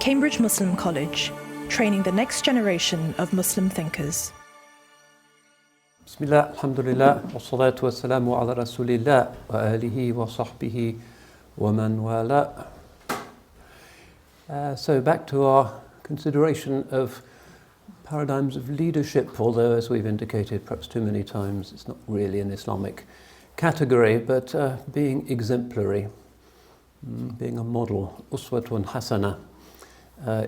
Cambridge Muslim College, training the next generation of Muslim thinkers. Bismillah, alhamdulillah, wa salatu wa salamu ala rasulillah, wa alihi wa sahbihi wa man wala. So back to our consideration of paradigms of leadership, although as we've indicated perhaps too many times, it's not really an Islamic category, but being exemplary, being a model, uswatun hasana,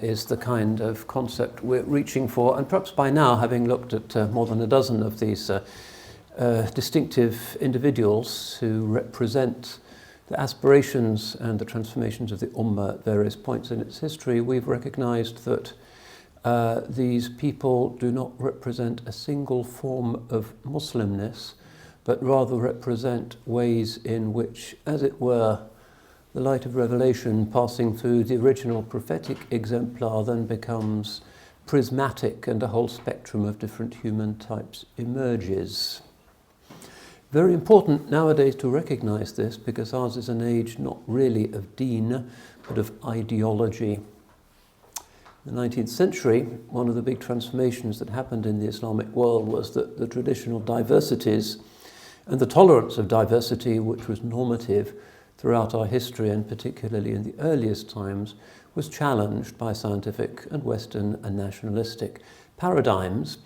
is the kind of concept we're reaching for. And perhaps by now, having looked at more than a dozen of these distinctive individuals who represent the aspirations and the transformations of the Ummah at various points in its history, we've recognized that these people do not represent a single form of Muslimness, but rather represent ways in which, as it were, the light of revelation passing through the original prophetic exemplar then becomes prismatic and a whole spectrum of different human types emerges. Very important nowadays to recognize this, because ours is an age not really of deen, but of ideology. In the 19th century, one of the big transformations that happened in the Islamic world was that the traditional diversities and the tolerance of diversity, which was normative throughout our history, and particularly in the earliest times, was challenged by scientific and Western and nationalistic paradigms.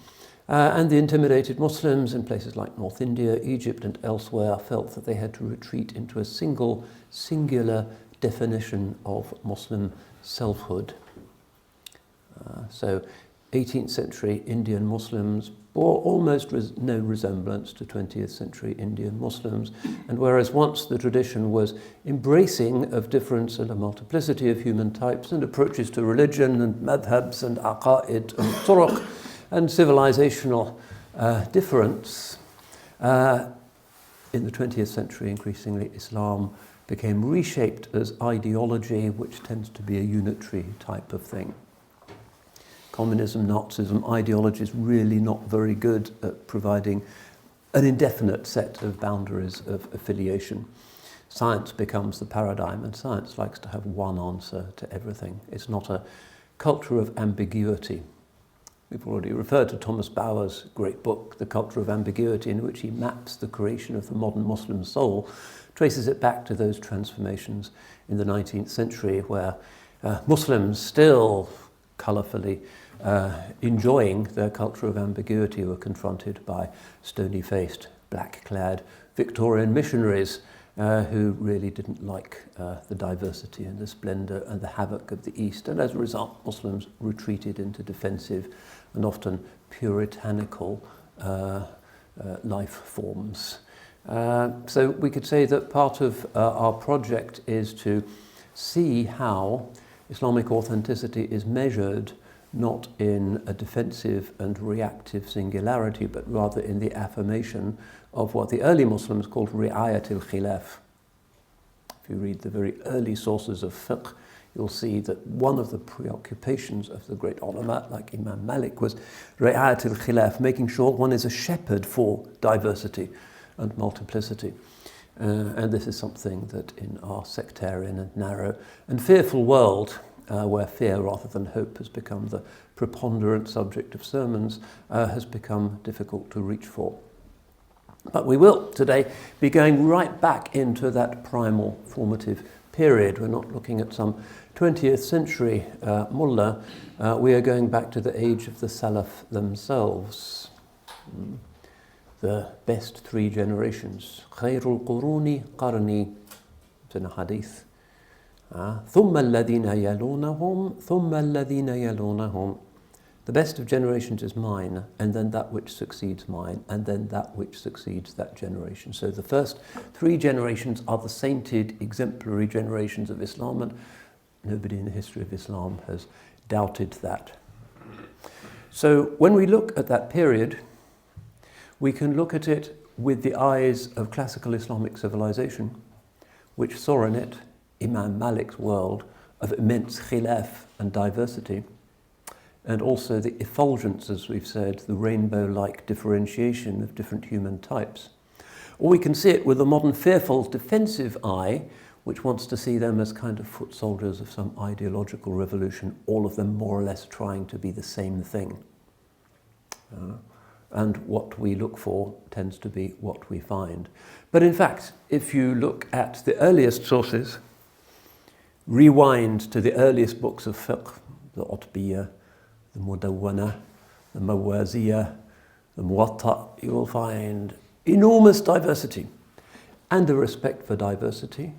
And the intimidated Muslims in places like North India, Egypt and elsewhere felt that they had to retreat into a singular definition of Muslim selfhood. So 18th century Indian Muslims bore almost no resemblance to 20th century Indian Muslims, and whereas once the tradition was embracing of difference and a multiplicity of human types and approaches to religion and madhabs and aqa'id and turuq and civilizational difference, in the 20th century increasingly Islam became reshaped as ideology, which tends to be a unitary type of thing. Communism, Nazism, ideology is really not very good at providing an indefinite set of boundaries of affiliation. Science becomes the paradigm, and science likes to have one answer to everything. It's not a culture of ambiguity. We've already referred to Thomas Bauer's great book, The Culture of Ambiguity, in which he maps the creation of the modern Muslim soul, traces it back to those transformations in the 19th century, where Muslims still colourfully enjoying their culture of ambiguity were confronted by stony-faced, black-clad Victorian missionaries who really didn't like the diversity and the splendour and the havoc of the East, and as a result Muslims retreated into defensive and often puritanical life forms. So we could say that part of our project is to see how Islamic authenticity is measured not in a defensive and reactive singularity, but rather in the affirmation of what the early Muslims called ri'ayat al-khilaf. If you read the very early sources of fiqh, you'll see that one of the preoccupations of the great ulama, like Imam Malik, was ri'ayat al-khilaf, making sure one is a shepherd for diversity and multiplicity. And this is something that in our sectarian and narrow and fearful world, where fear rather than hope has become the preponderant subject of sermons, has become difficult to reach for. But we will today be going right back into that primal formative period. We're not looking at some 20th century mullah. We are going back to the age of the Salaf themselves. The best three generations. Khairul Quruni Qarni. It's in a hadith. ثُمَّ الَّذِينَ يَلُونَهُمْ ثُمَّ الَّذِينَ يَلُونَهُمْ. The best of generations is mine, and then that which succeeds mine, and then that which succeeds that generation. So the first three generations are the sainted, exemplary generations of Islam, and nobody in the history of Islam has doubted that. So when we look at that period, we can look at it with the eyes of classical Islamic civilization, which saw in it Imam Malik's world of immense khilaf and diversity, and also the effulgence, as we've said, the rainbow-like differentiation of different human types. Or we can see it with a modern fearful defensive eye, which wants to see them as kind of foot soldiers of some ideological revolution, all of them more or less trying to be the same thing. And what we look for tends to be what we find. But in fact, if you look at the earliest sources, rewind to the earliest books of fiqh, the Utbiyya, the Mudawwana, the Mawaziyya, the Muwatta, you will find enormous diversity, and a respect for diversity,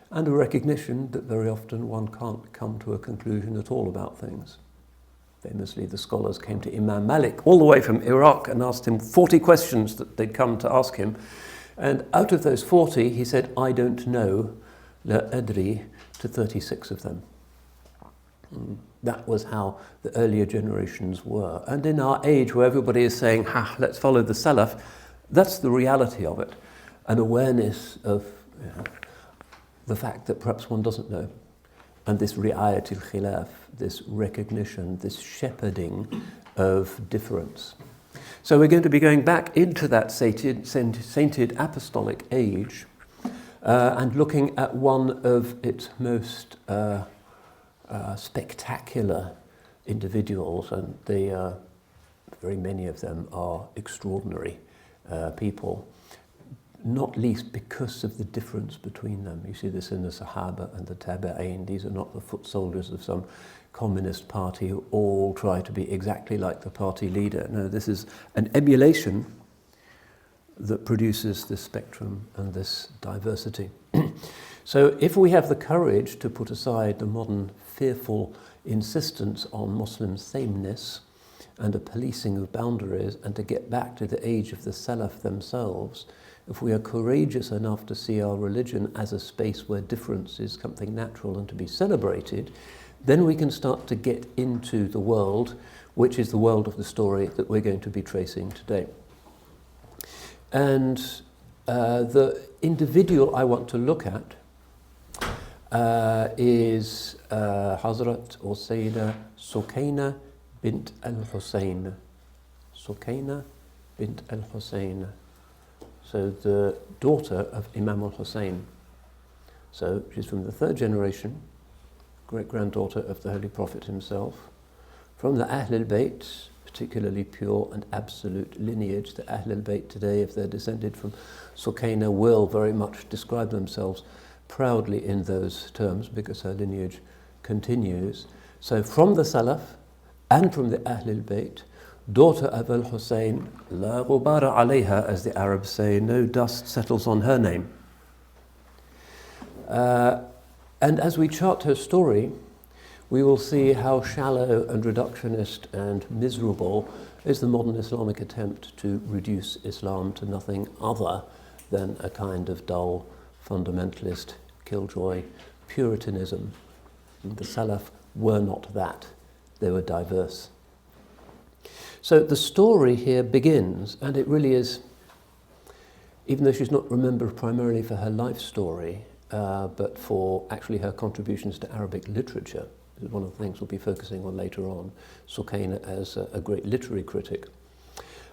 and a recognition that very often one can't come to a conclusion at all about things. Famously, the scholars came to Imam Malik all the way from Iraq and asked him 40 questions that they'd come to ask him. And out of those 40, he said, I don't know, la adri, to 36 of them. That was how the earlier generations were. And in our age where everybody is saying, let's follow the Salaf, that's the reality of it. An awareness of the fact that perhaps one doesn't know. And this ri'ayat al-khilaf, this recognition, this shepherding of difference. So we're going to be going back into that sainted apostolic age and looking at one of its most spectacular individuals, and very many of them are extraordinary people, not least because of the difference between them. You see this in the Sahaba and the Tabi'een. These are not the foot soldiers of some communist party who all try to be exactly like the party leader. No, this is an emulation that produces this spectrum and this diversity. So if we have the courage to put aside the modern fearful insistence on Muslim sameness and a policing of boundaries, and to get back to the age of the Salaf themselves, if we are courageous enough to see our religion as a space where difference is something natural and to be celebrated, then we can start to get into the world, which is the world of the story that we're going to be tracing today. And the individual I want to look at is Hazrat or Sayyida Sukayna bint al-Hussein. Sukayna bint al-Hussein. So the daughter of Imam al-Hussein. So she's from the third generation, great-granddaughter of the Holy Prophet himself. From the Ahl al-Bayt, particularly pure and absolute lineage. The Ahl al-Bayt today, if they're descended from Sukayna, will very much describe themselves proudly in those terms because her lineage continues. So from the Salaf and from the Ahl al-Bayt, daughter of al-Hussein, la ghubara alayha, as the Arabs say, no dust settles on her name. And as we chart her story, we will see how shallow and reductionist and miserable is the modern Islamic attempt to reduce Islam to nothing other than a kind of dull, fundamentalist, killjoy Puritanism. And the Salaf were not that. They were diverse. So the story here begins, and it really is, even though she's not remembered primarily for her life story, but for actually her contributions to Arabic literature. This is one of the things we'll be focusing on later on, Sukayna as a great literary critic.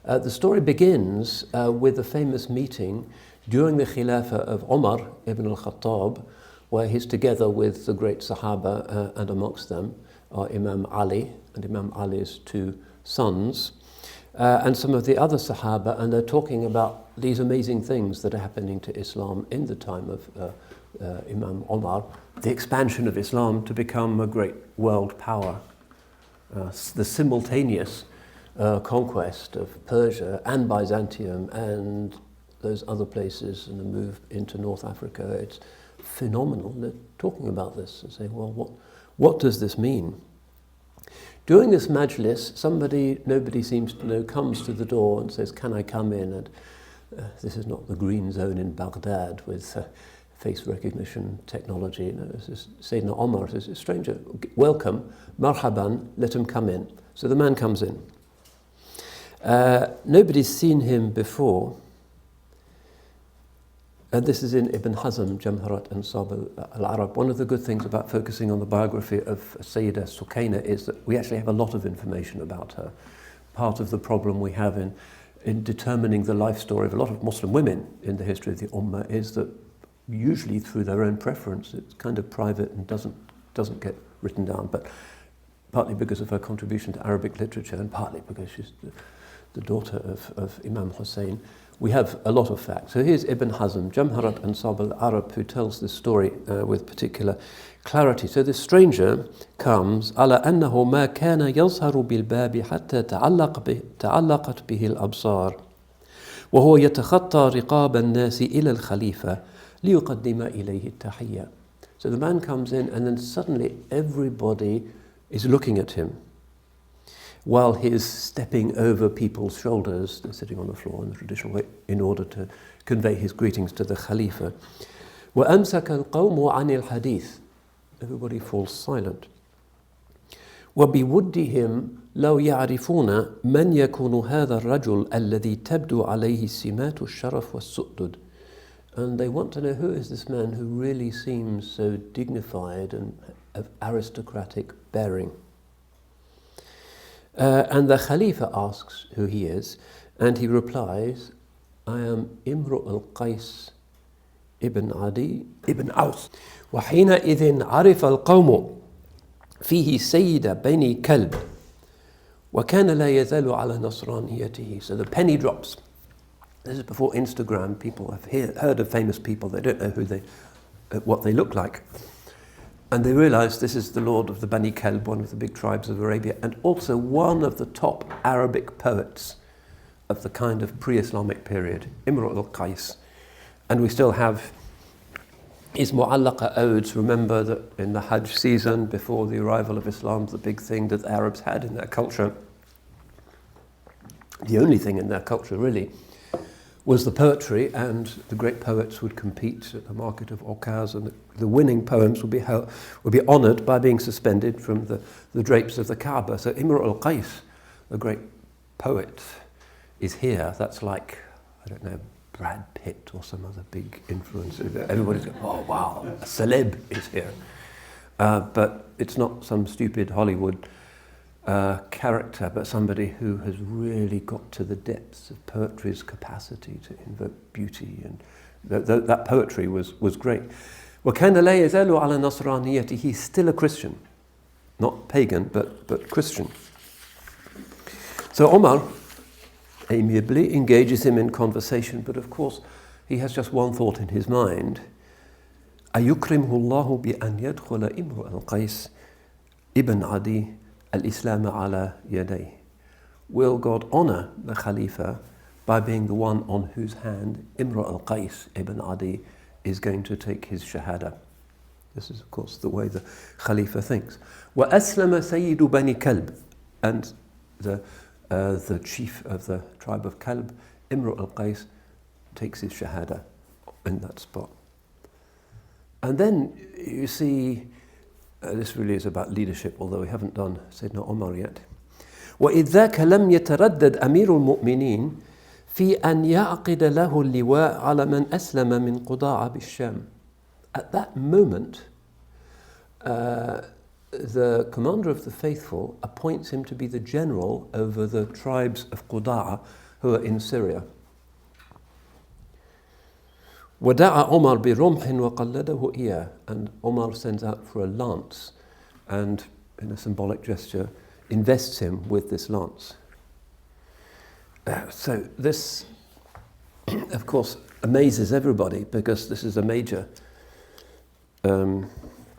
The story begins with a famous meeting during the Khilafah of Umar ibn al-Khattab, where he's together with the great Sahaba, and amongst them are Imam Ali and Imam Ali's two sons, and some of the other Sahaba, and they're talking about these amazing things that are happening to Islam in the time of Imam Omar, the expansion of Islam to become a great world power, the simultaneous conquest of Persia and Byzantium and those other places, and the move into North Africa. It's phenomenal. They're talking about this and saying, well, what does this mean? During this majlis, somebody nobody seems to know comes to the door and says, can I come in? And this is not the green zone in Baghdad with face recognition technology. No, this is Sayyidina Omar says, a stranger, welcome, marhaban, let him come in. So the man comes in. Nobody's seen him before. And this is in Ibn Hazm, Jamharat and Sab al-Arab. One of the good things about focusing on the biography of Sayyida Sukayna is that we actually have a lot of information about her. Part of the problem we have in determining the life story of a lot of Muslim women in the history of the Ummah is that usually through their own preference. It's kind of private and doesn't get written down, but partly because of her contribution to Arabic literature and partly because she's the daughter of Imam Hussein. We have a lot of facts. So here's Ibn Hazm, Jamharat Ansab al-Arab, who tells this story with particular clarity. So this stranger comes, على أنه ما كان يظهر بالباب حتى تعلقت به الأبصار وهو يتخطى رقاب الناس إلى الخليفة ليقدم إليه التحية. So the man comes in and then suddenly everybody is looking at him while he's stepping over people's shoulders. They're sitting on the floor in the traditional way in order to convey his greetings to the Khalifa. وأمسك القوم عن الحديث. Everybody falls silent. وبودهم لو يعرفون من يكون هذا الرجل الذي تبدو عليه سمات الشرف والسؤدد. And they want to know, who is this man who really seems so dignified and of aristocratic bearing. And the Khalifa asks who he is, and he replies, I am Imru al-Qais ibn Adi ibn Aus. وحينئذ عرف القوم فيه سيد بني كلب وكان لا يزال على نصرانيته. So the penny drops. This is before Instagram. People have heard of famous people. They don't know what they look like. And they realize this is the lord of the Bani Kalb, one of the big tribes of Arabia, and also one of the top Arabic poets of the kind of pre-Islamic period, Imru al-Qais. And we still have his Mu'allaqa odes. Remember that in the Hajj season, before the arrival of Islam, the big thing that the Arabs had in their culture, the only thing in their culture really, was the poetry, and the great poets would compete at the market of Okaz, and the winning poems would be honoured by being suspended from the drapes of the Kaaba. So Imru al-Qais, the great poet, is here. That's like, I don't know, Brad Pitt or some other big influencer. Everybody's going, oh wow, a celeb is here. But it's not some stupid Hollywood character, but somebody who has really got to the depths of poetry's capacity to invoke beauty, and that poetry was great. وَكَانَ لَا يَزَالُ عَلَى نَصْرَانِيَّتِهِ. He's still a Christian, not pagan, but Christian. So Omar amiably engages him in conversation, but of course he has just one thought in his mind: أَيُكْرِمْهُ اللَّهُ بِأَنْ يَدْخُلَ إِمْرُ الْقَيْسِ ibn Adi al-Islam ala yaday. Will God honour the Khalifa by being the one on whose hand Imru al-Qais ibn Adi is going to take his shahada? This is, of course, the way the Khalifa thinks. وَأَسْلَمَ سَيِّدُ بَنِي كَلْب. And the chief of the tribe of Kalb, Imru al-Qais, takes his shahada in that spot. And then you see, this really is about leadership, although we haven't done Sayyidina Omar yet. وَإِذْ ذَاكَ لَمْ يَتَرَدَّدْ أَمِيرُ الْمُؤْمِنِينَ في أن يعقد له اللواء على من أسلم من قضاع بالشام. At that moment, the commander of the faithful appoints him to be the general over the tribes of Qudaa who are in Syria. وَدَعَ عُمَرْ بِرُمْحٍ وَقَلَّدَهُ إِيَّهُ. And Omar sends out for a lance and, in a symbolic gesture, invests him with this lance. So this, of course, amazes everybody, because this is a major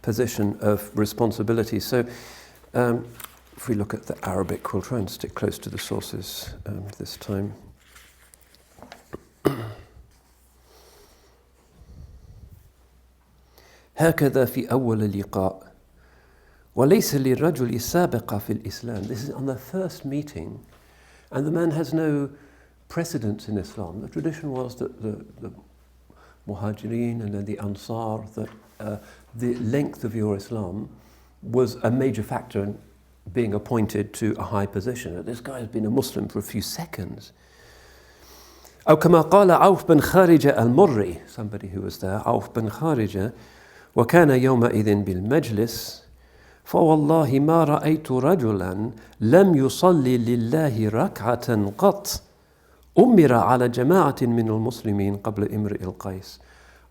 position of responsibility. So if we look at the Arabic, we'll try and stick close to the sources this time. هكذا في أول اللقاء وليس للرجل سابقة في الإسلام. This is on the first meeting, and the man has no precedence in Islam. The tradition was that the Muhajirin and then the Ansar, that the length of your Islam was a major factor in being appointed to a high position. This guy has been a Muslim for a few seconds. أو كما قال عوف بن خارجة المري, somebody who was there, عوف بن خارجة, وكان يومئذ بالمجلس فوالله ما رأيت رجلا لم يصلي لله ركعة قط أمر على جماعة من المسلمين قبل امرئ القيس.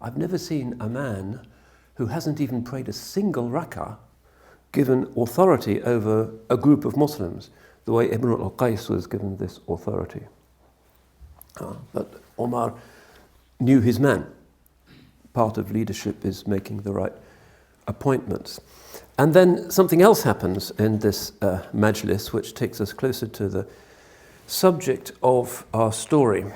I've never seen a man who hasn't even prayed a single rak'ah given authority over a group of Muslims, the way Imru al-Qais was given this authority. But Omar knew his man. Part of leadership is making the right appointments. And then something else happens in this majlis, which takes us closer to the subject of our story.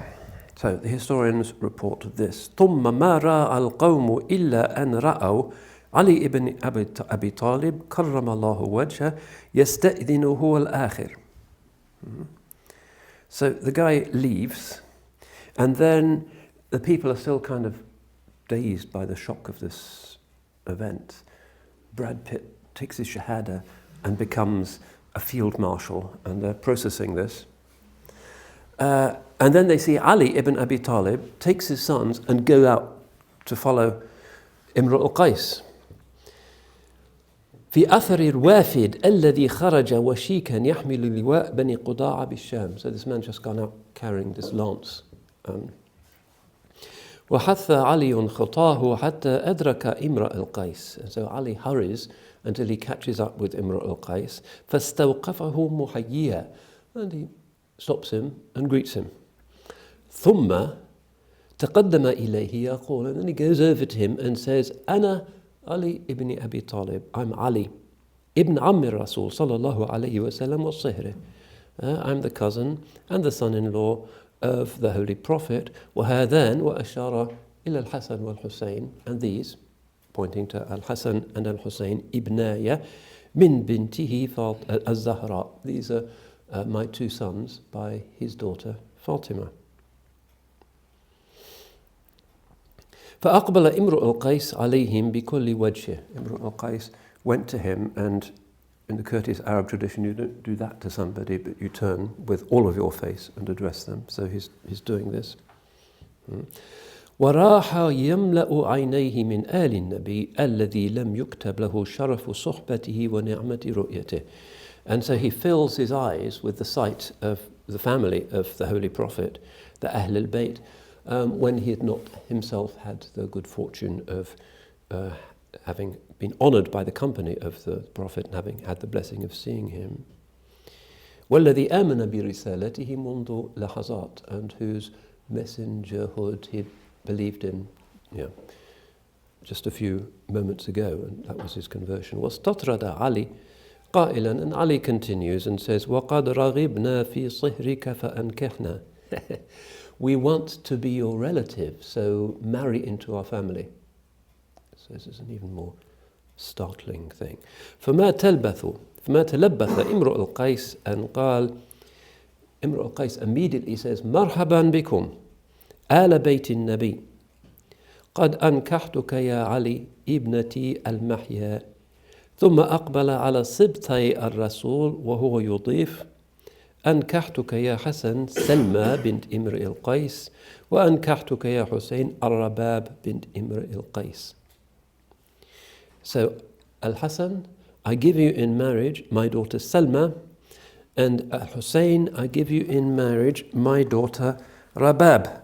So the historians report this. ثُمَّ مَا رَأَى الْقَوْمُ إِلَّا أَنْ رَأَوْا علي ibn Abi Talib كرم الله وجهه يستأذن هو الآخر. So the guy leaves, and then the people are still kind of dazed by the shock of this event. Brad Pitt takes his shahada and becomes a field marshal, and they're processing this. And then they see Ali ibn Abi Talib takes his sons and go out to follow Imru al-Qais. في أثر الوافد الذي خرج وشيكا يحمل لواء بني قضاعة بالشام. So this man just gone out carrying this lance. وحث علي خطاه حتى أدرك إمرأ القيس. And so Ali hurries until he catches up with Imra al-Qais. فاستوقفه محييا. And he stops him and greets him. ثم تقدم إليه يقول, and then he goes over to him and says, أنا Ali ibn Abi Talib, I'm Ali ibn Ammi Rasul sallallahu alayhi wa sallam wa sihri. I'm the cousin and the son-in-law of the Holy Prophet. وهذان وأشار إلى الحسن والحسين, and these, pointing to al-Hasan and al-Hussein, ibnaya min bintihi al-Zahra. These are my two sons by his daughter Fatima. فأقبل إمرؤ القيس عليهم بكل وجهه. Imru al-Qais went to him, and in the courteous Arab tradition you don't do that to somebody, but you turn with all of your face and address them. So he's doing this. وراح يملأ عينيه من آل النبي الذي لم يكتب له شرف صحبته ونعمة رؤيته. And so he fills his eyes with the sight of the family of the Holy Prophet, the Ahl al-Bayt, when he had not himself had the good fortune of having been honoured by the company of the Prophet and having had the blessing of seeing him. وَالَّذِي آمَنَ بِرِسَالَتِهِ مُنْذُ لَحَظَاتٍ, and whose messengerhood he believed in just a few moments ago, and that was his conversion. وَاسْتَطْرَدَ عَلِي قائلا, and Ali continues and says, وَقَدْ رَغِبْنَا فِي صِهْرِكَ فَأَنْكِحْنَا. We want to be your relative, so marry into our family. So this is an even more startling thing. فما تلبث إمرؤ القيس أن قال, Imru al-Qais immediately says, مرحبا بكم آل بيت النبي قد أنكحتك يا علي ابنتي المحيا. ثم أقبل على سبطي الرسول وهو يضيف أنكحتك يا حسن سلمى بنت إمرئ القيس وأنكحتك يا حسين الرباب بنت إمرئ القيس. So, Al-Hassan, I give you in marriage my daughter Salma, and Al-Hussein, I give you in marriage my daughter Rabab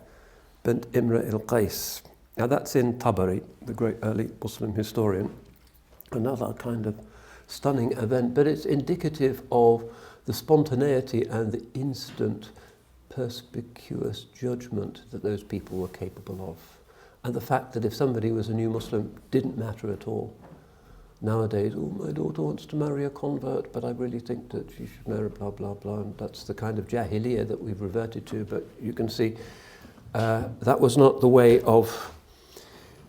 bint Imra al-Qais. Now that's in Tabari, the great early Muslim historian. Another kind of stunning event, but it's indicative of the spontaneity and the instant perspicuous judgment that those people were capable of. And the fact that if somebody was a new Muslim, didn't matter at all. Nowadays, my daughter wants to marry a convert, but I really think that she should marry blah, blah, blah. And that's the kind of jahiliyyah that we've reverted to. But you can see that was not the way of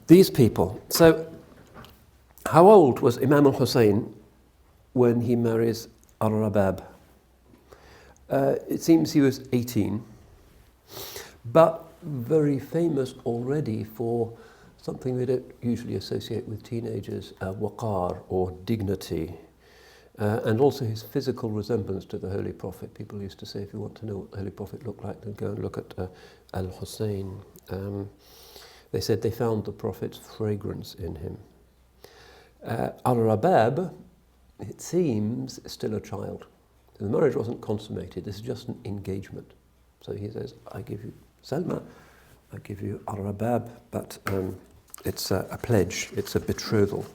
these people. So how old was Imam al-Hussein when he marries al-Rabab? It seems he was 18, but very famous already for something we don't usually associate with teenagers, waqar, or dignity, and also his physical resemblance to the Holy Prophet. People used to say, if you want to know what the Holy Prophet looked like, then go and look at al-Hussein. They said they found the Prophet's fragrance in him. Al-Rabab, it seems, is still a child. The marriage wasn't consummated, this is just an engagement. So he says, I give you Salma, I give you Al-Rabab, but it's a pledge, it's a betrothal.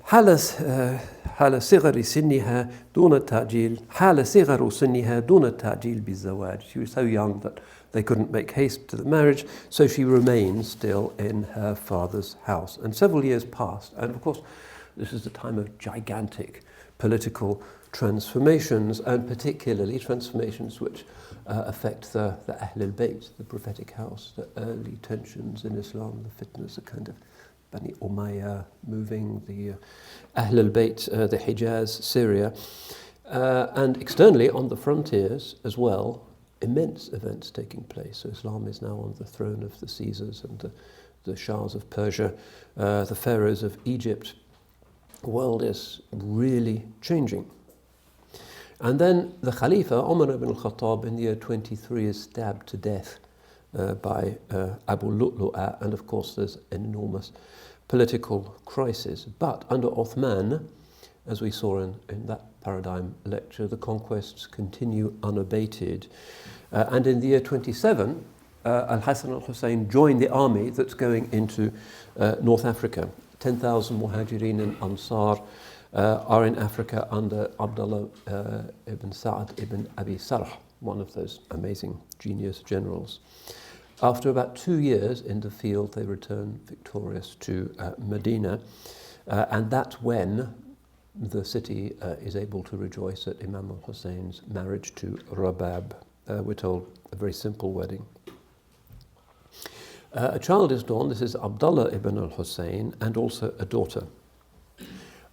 حال صغر سنها دون التعجيل حال صغر سنها دون التعجيل بالزواج. She was so young that they couldn't make haste to the marriage, so she remained still in her father's house. And several years passed, and of course this is a time of gigantic political transformations, and particularly transformations which affect the Ahl al-Bayt, the prophetic house, the early tensions in Islam, the fitnas, the kind of Bani Umayyah moving, the Ahl al-Bayt, the Hijaz, Syria, and externally on the frontiers as well, immense events taking place. So Islam is now on the throne of the Caesars and the Shahs of Persia, the pharaohs of Egypt. The world is really changing. And then the Khalifa, Umar ibn al-Khattab, in the year 23 is stabbed to death by Abu Lu'lu'a, and of course there's an enormous political crisis. But under Uthman, as we saw in that paradigm lecture, the conquests continue unabated. And in the year 27, al-Hassan al-Hussein joined the army that's going into North Africa. 10,000 Muhajirin and Ansar are in Africa under Abdallah ibn Sa'ad ibn Abi Sarh, one of those amazing genius generals. After about 2 years in the field, they return victorious to Medina, and that's when the city is able to rejoice at Imam al-Hussein's marriage to Rabab. We're told a very simple wedding. A child is born, this is Abdullah ibn al-Hussein, and also a daughter.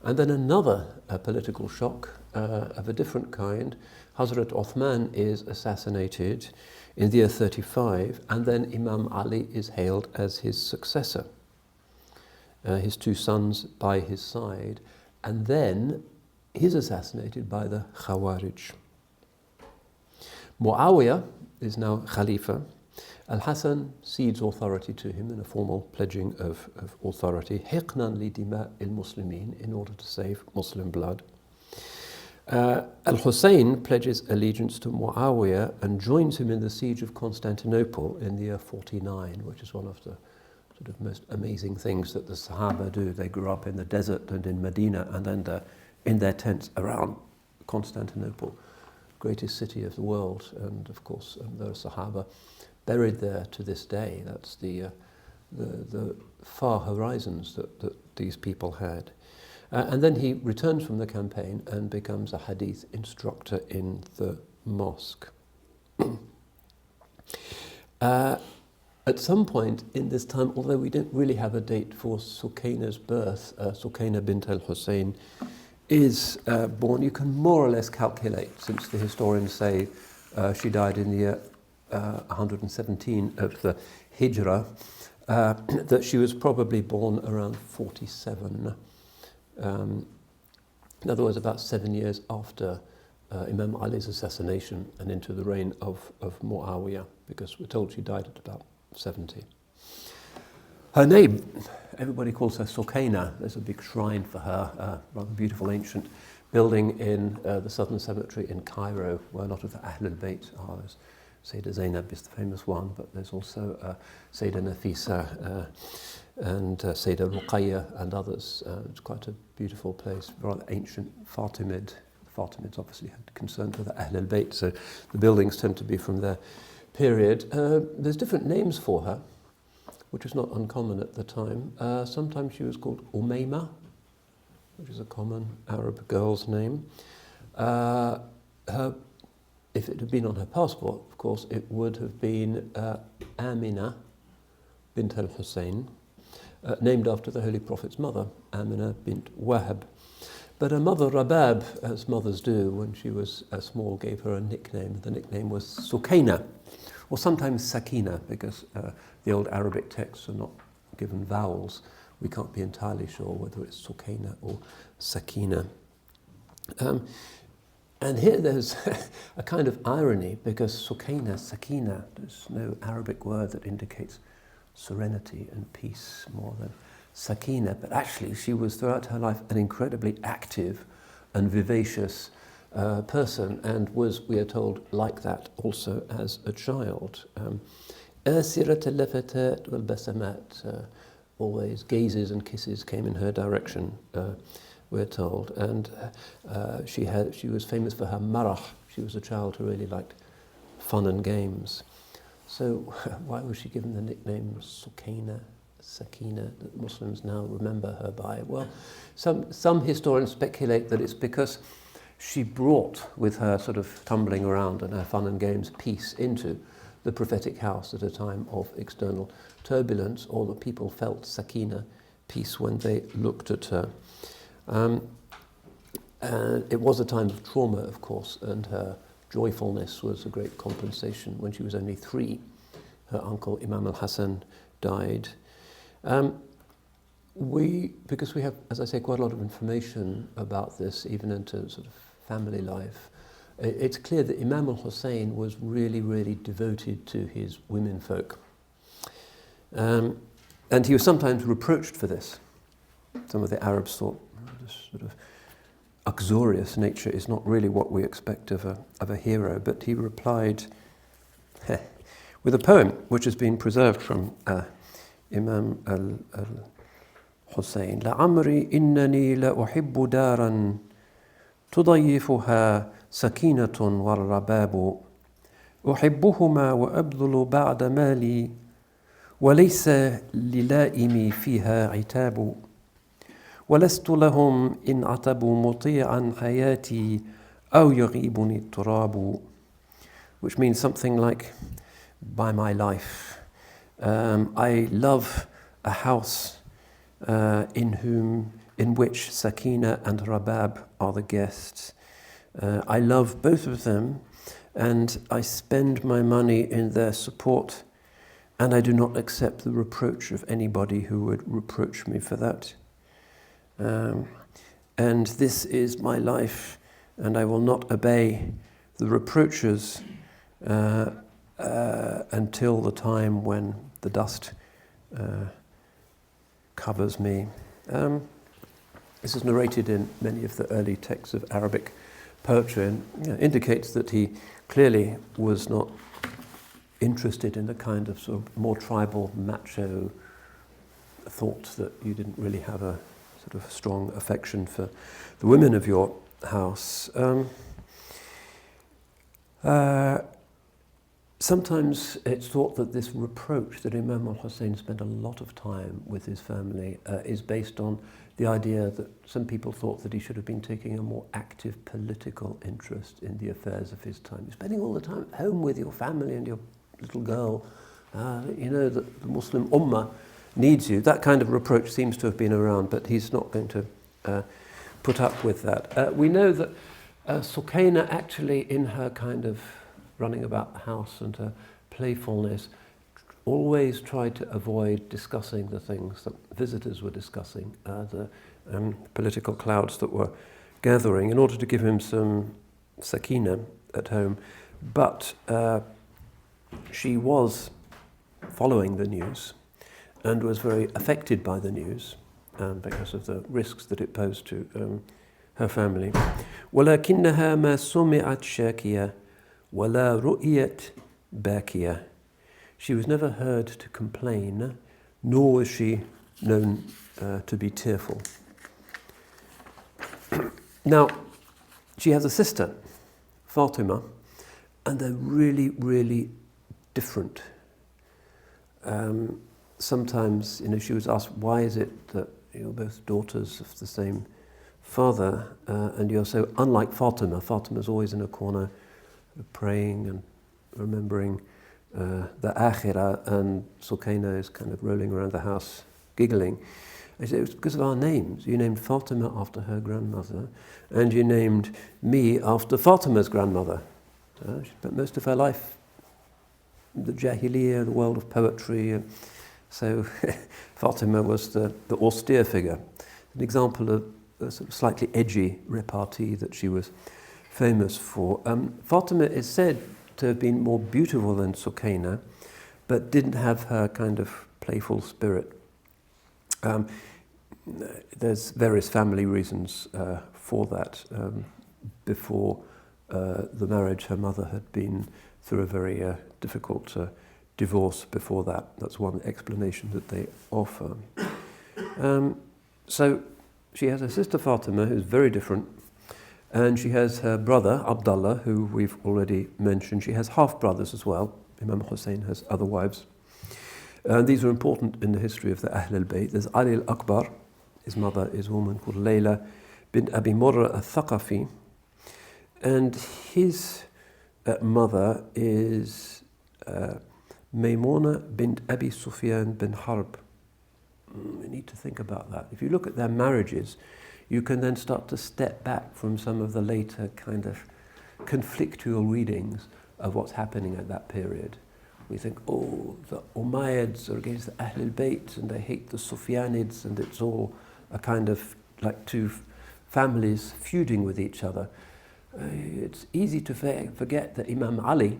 And then another political shock of a different kind. Hazrat Uthman is assassinated in the year 35, and then Imam Ali is hailed as his successor. His 2 sons by his side, and then he's assassinated by the Khawarij. Muawiyah is now Khalifa. Al-Hassan cedes authority to him in a formal pledging of authority, حِقْنًا لِدِمَاءِ الْمُسْلِمِينَ, in order to save Muslim blood. Al-Hussein pledges allegiance to Muawiyah and joins him in the siege of Constantinople in the year 49, which is one of the sort of most amazing things that the Sahaba do. They grew up in the desert and in Medina, and then they're in their tents around Constantinople, greatest city of the world. And of course, there are Sahaba buried there to this day. That's the far horizons that these people had. And then he returns from the campaign and becomes a hadith instructor in the mosque. At some point in this time, although we don't really have a date for Sukayna's birth, Sukayna bint al-Hussein is born. You can more or less calculate, since the historians say she died in the year 117 of the Hijrah, that she was probably born around 47. In other words, about 7 years after Imam Ali's assassination and into the reign of Muawiyah, because we're told she died at about 70. Her name, everybody calls her Sukayna. There's a big shrine for her, a rather beautiful ancient building in the Southern Cemetery in Cairo, where a lot of the Ahl al-Bayt are. Sayyidah Zainab is the famous one, but there's also Sayyidah Nafisa and Sayyidah Ruqayya and others. It's quite a beautiful place, rather ancient, Fatimid. The Fatimids obviously had concern for the Ahl al-Bayt, so the buildings tend to be from their period. There's different names for her, which was not uncommon at the time. Sometimes she was called Umayma, which is a common Arab girl's name. If it had been on her passport, of course, it would have been Amina bint al-Hussein, named after the Holy Prophet's mother, Amina bint Wahab. But her mother, Rabab, as mothers do, when she was small, gave her a nickname. The nickname was Sukayna, or sometimes Sakina, because the old Arabic texts are not given vowels. We can't be entirely sure whether it's Sukayna or Sakina. And here there's a kind of irony, because Sukayna, Sakina, there's no Arabic word that indicates serenity and peace more than Sakina, but actually she was throughout her life an incredibly active and vivacious person, and was, we are told, like that also as a child. آسرة اللفتات والبسمات, always gazes and kisses came in her direction, we're told. And she was famous for her marah. She was a child who really liked fun and games. So why was she given the nickname Sukayna, Sakina, that Muslims now remember her by? Well, some historians speculate that it's because she brought, with her sort of tumbling around and her fun and games, peace into the prophetic house at a time of external turbulence, or that people felt Sakina, peace, when they looked at her. And it was a time of trauma, of course, and her joyfulness was a great compensation. When she was only 3, her uncle Imam al-Hassan died. Because we have, as I say, quite a lot of information about this, even into sort of family life, it's clear that Imam al-Hussein was really, really devoted to his womenfolk. And he was sometimes reproached for this. Some of the Arabs thought this sort of uxorious nature is not really what we expect of a hero, but he replied with a poem which has been preserved from Imam al-Hussein. لعمري إنني لأحب دارا تضيفها سكينة والرباب أحبهما وأبذل بعد مالي وليس للائمي فيها عتاب ولست لهم إن عتبوا مطيعا حياتي أو يغيبني التراب, which means something like, by my life, I love a house in which Sakina and Rabab are the guests. I love both of them, and I spend my money in their support, and I do not accept the reproach of anybody who would reproach me for that. And this is my life, and I will not obey the reproaches until the time when the dust covers me. This is narrated in many of the early texts of Arabic poetry, and indicates that he clearly was not interested in the kind of sort of more tribal, macho thought that you didn't really have a sort of strong affection for the women of your house. Sometimes it's thought that this reproach that Imam al-Hussein spent a lot of time with his family is based on the idea that some people thought that he should have been taking a more active political interest in the affairs of his time. You're spending all the time at home with your family and your little girl. You know that the Muslim Ummah needs you. That kind of reproach seems to have been around, but he's not going to put up with that. We know that Sukayna actually, in her kind of running about the house and her playfulness, always tried to avoid discussing the things that visitors were discussing, the political clouds that were gathering, in order to give him some sakina at home. But she was following the news and was very affected by the news because of the risks that it posed to her family. وَلَكِنَّهَا مَا سُمِعَتْ شَاكِيَةً وَلَا رُؤِيَتْ بَاكِيَةً. She was never heard to complain, nor was she known to be tearful. Now, she has a sister, Fatima, and they're really, really different. Sometimes, she was asked, why is it that you're both daughters of the same father, and you're so unlike Fatima? Fatima's always in a corner praying and remembering the akhirah, and Sukayna is kind of rolling around the house giggling. I said, it was because of our names. You named Fatima after her grandmother, and you named me after Fatima's grandmother. She spent most of her life in the Jahiliyyah, the world of poetry. So Fatima was the austere figure. An example of a sort of slightly edgy repartee that she was famous for. Fatima is said to have been more beautiful than Sukayna, but didn't have her kind of playful spirit. There's various family reasons for that. Before the marriage, her mother had been through a very difficult divorce before that. That's one explanation that they offer. So she has her sister Fatima, who's very different, and she has her brother Abdallah, who we've already mentioned. She has half-brothers as well. Imam Hussein has other wives. These are important in the history of the Ahl al-Bayt. There's Ali al-Akbar. His mother is a woman called Layla bint Abi Murra al-Thaqafi, and his mother is Maymuna bint Abi Sufyan bin Harb. We need to think about that. If you look at their marriages, you can then start to step back from some of the later kind of conflictual readings of what's happening at that period. We think, oh, the Umayyads are against the Ahl al-Bayt and they hate the Sufyanids, and it's all a kind of like two families feuding with each other. It's easy to forget that Imam Ali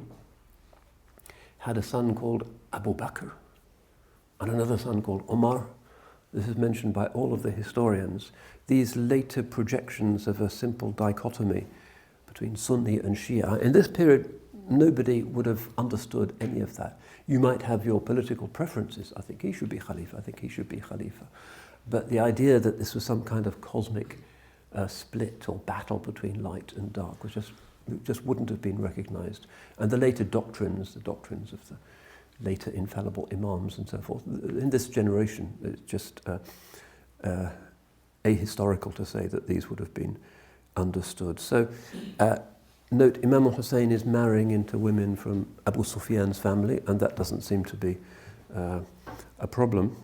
had a son called Abu Bakr and another son called Umar. This is mentioned by all of the historians. These later projections of a simple dichotomy between Sunni and Shia. In this period, nobody would have understood any of that. You might have your political preferences. I think he should be Khalifa. I think he should be Khalifa. But the idea that this was some kind of cosmic split or battle between light and dark was just wouldn't have been recognized. And the later doctrines, the doctrines of the later infallible imams and so forth, in this generation, it's just ahistorical to say that these would have been understood. So note, Imam al-Hussein is marrying into women from Abu Sufyan's family, and that doesn't seem to be a problem.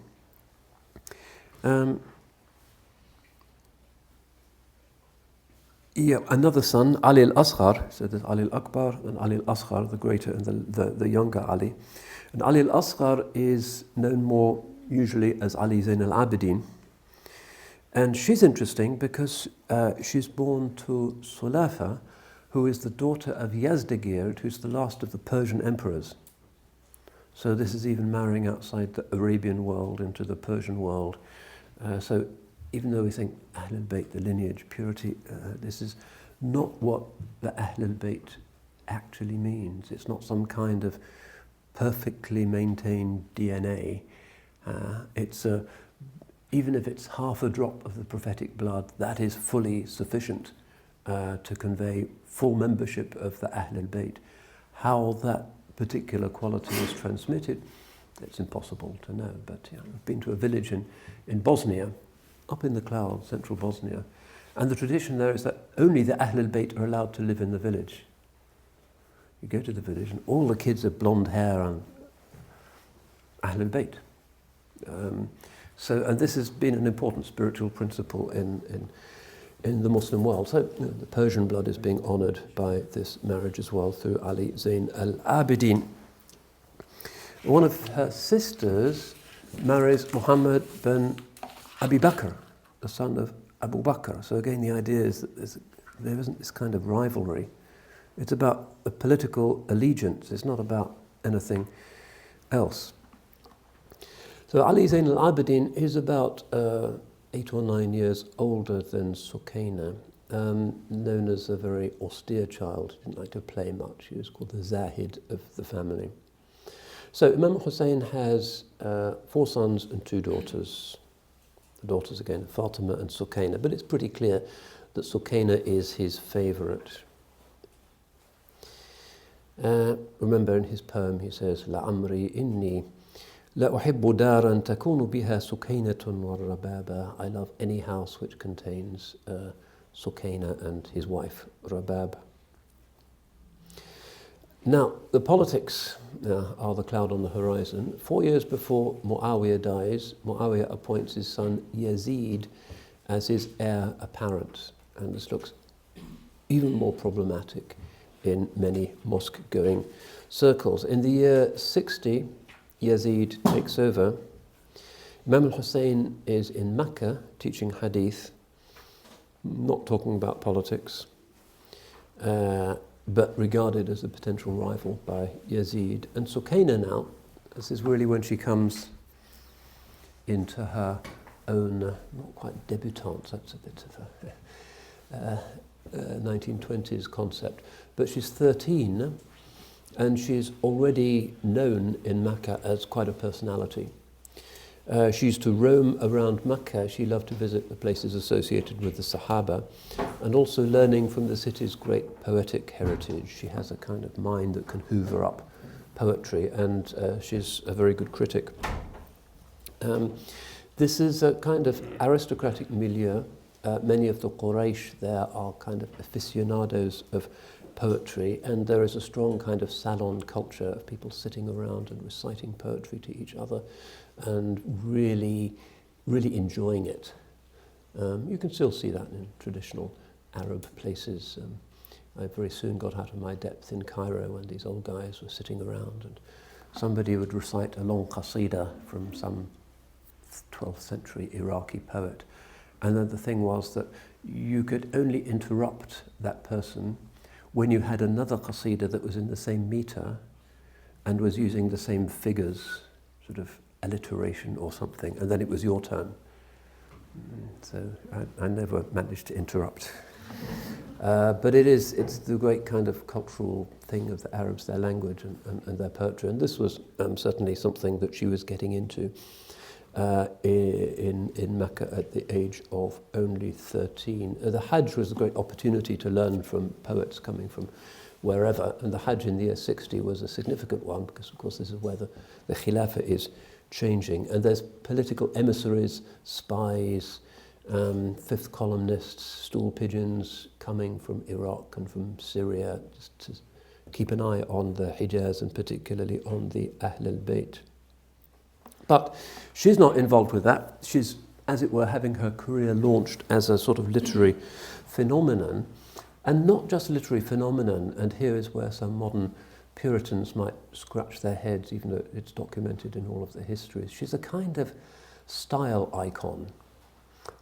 Another son, Ali al-Asghar, so there's Ali al-Akbar and Ali al-Asghar, the greater and the younger Ali. And Ali al-Asghar is known more usually as Ali Zain al-Abidin. And she's interesting because she's born to Sulafa, who is the daughter of Yazdegerd, who's the last of the Persian emperors. So this is even marrying outside the Arabian world into the Persian world. So even though we think Ahl al-Bayt, the lineage, purity, this is not what the Ahl al-Bayt actually means. It's not some kind of perfectly maintained DNA. Even if it's half a drop of the prophetic blood, that is fully sufficient to convey full membership of the Ahl al-Bayt. How that particular quality is transmitted, it's impossible to know. But I've been to a village in Bosnia, up in the clouds, central Bosnia, and the tradition there is that only the Ahl al-Bayt are allowed to live in the village. You go to the village and all the kids have blonde hair and Ahl al-Bayt. And this has been an important spiritual principle in the Muslim world. So the Persian blood is being honoured by this marriage as well through Ali Zain al-Abidin. One of her sisters marries Muhammad bin Abi Bakr, the son of Abu Bakr. So again, the idea is that there isn't this kind of rivalry. It's about a political allegiance. It's not about anything else. So Ali Zain al-Abidin is about 8 or 9 years older than Sukayna, known as a very austere child. He didn't like to play much. He was called the Zahid of the family. So Imam Hussein has 4 sons and 2 daughters. The daughters again, Fatima and Sukayna, but it's pretty clear that Sukayna is his favourite. Remember in his poem he says, لَعَمْرِي إِنِّي لَأُحِبُّ دَارًا تَكُونُ بِهَا سُكَيْنَةٌ وَالرَّبَابَ. I love any house which contains Sukayna and his wife, Rabab. Now, the politics are the cloud on the horizon. 4 years before Muawiyah dies, Muawiyah appoints his son Yazid as his heir apparent. And this looks even more problematic in many mosque-going circles. In the year 60, Yazid takes over. Imam al-Hussein is in Mecca teaching hadith, not talking about politics, but regarded as a potential rival by Yazid. And Sukayna now, this is really when she comes into her own, not quite debutante, that's a bit of a 1920s concept, but she's 13, and she's already known in Mecca as quite a personality. She used to roam around Mecca. She loved to visit the places associated with the Sahaba, and also learning from the city's great poetic heritage. She has a kind of mind that can hoover up poetry, and she's a very good critic. This is a kind of aristocratic milieu. Many of the Quraysh there are kind of aficionados of poetry, and there is a strong kind of salon culture of people sitting around and reciting poetry to each other and really, really enjoying it. You can still see that in traditional Arab places. I very soon got out of my depth in Cairo when these old guys were sitting around and somebody would recite a long qasida from some 12th century Iraqi poet. And then the thing was that you could only interrupt that person when you had another qasida that was in the same meter and was using the same figures, sort of alliteration or something, and then it was your turn. So I never managed to interrupt. But it's the great kind of cultural thing of the Arabs, their language and their poetry. And this was certainly something that she was getting into in Mecca at the age of only 13. The Hajj was a great opportunity to learn from poets coming from wherever, and the Hajj in the year 60 was a significant one because, of course, this is where the Khilafah is changing. And there's political emissaries, spies, fifth columnists, stool pigeons coming from Iraq and from Syria just to keep an eye on the Hijaz and particularly on the Ahl al-Bayt. But she's not involved with that. She's, as it were, having her career launched as a sort of literary phenomenon, and not just literary phenomenon, and here is where some modern Puritans might scratch their heads, even though it's documented in all of the histories. She's a kind of style icon.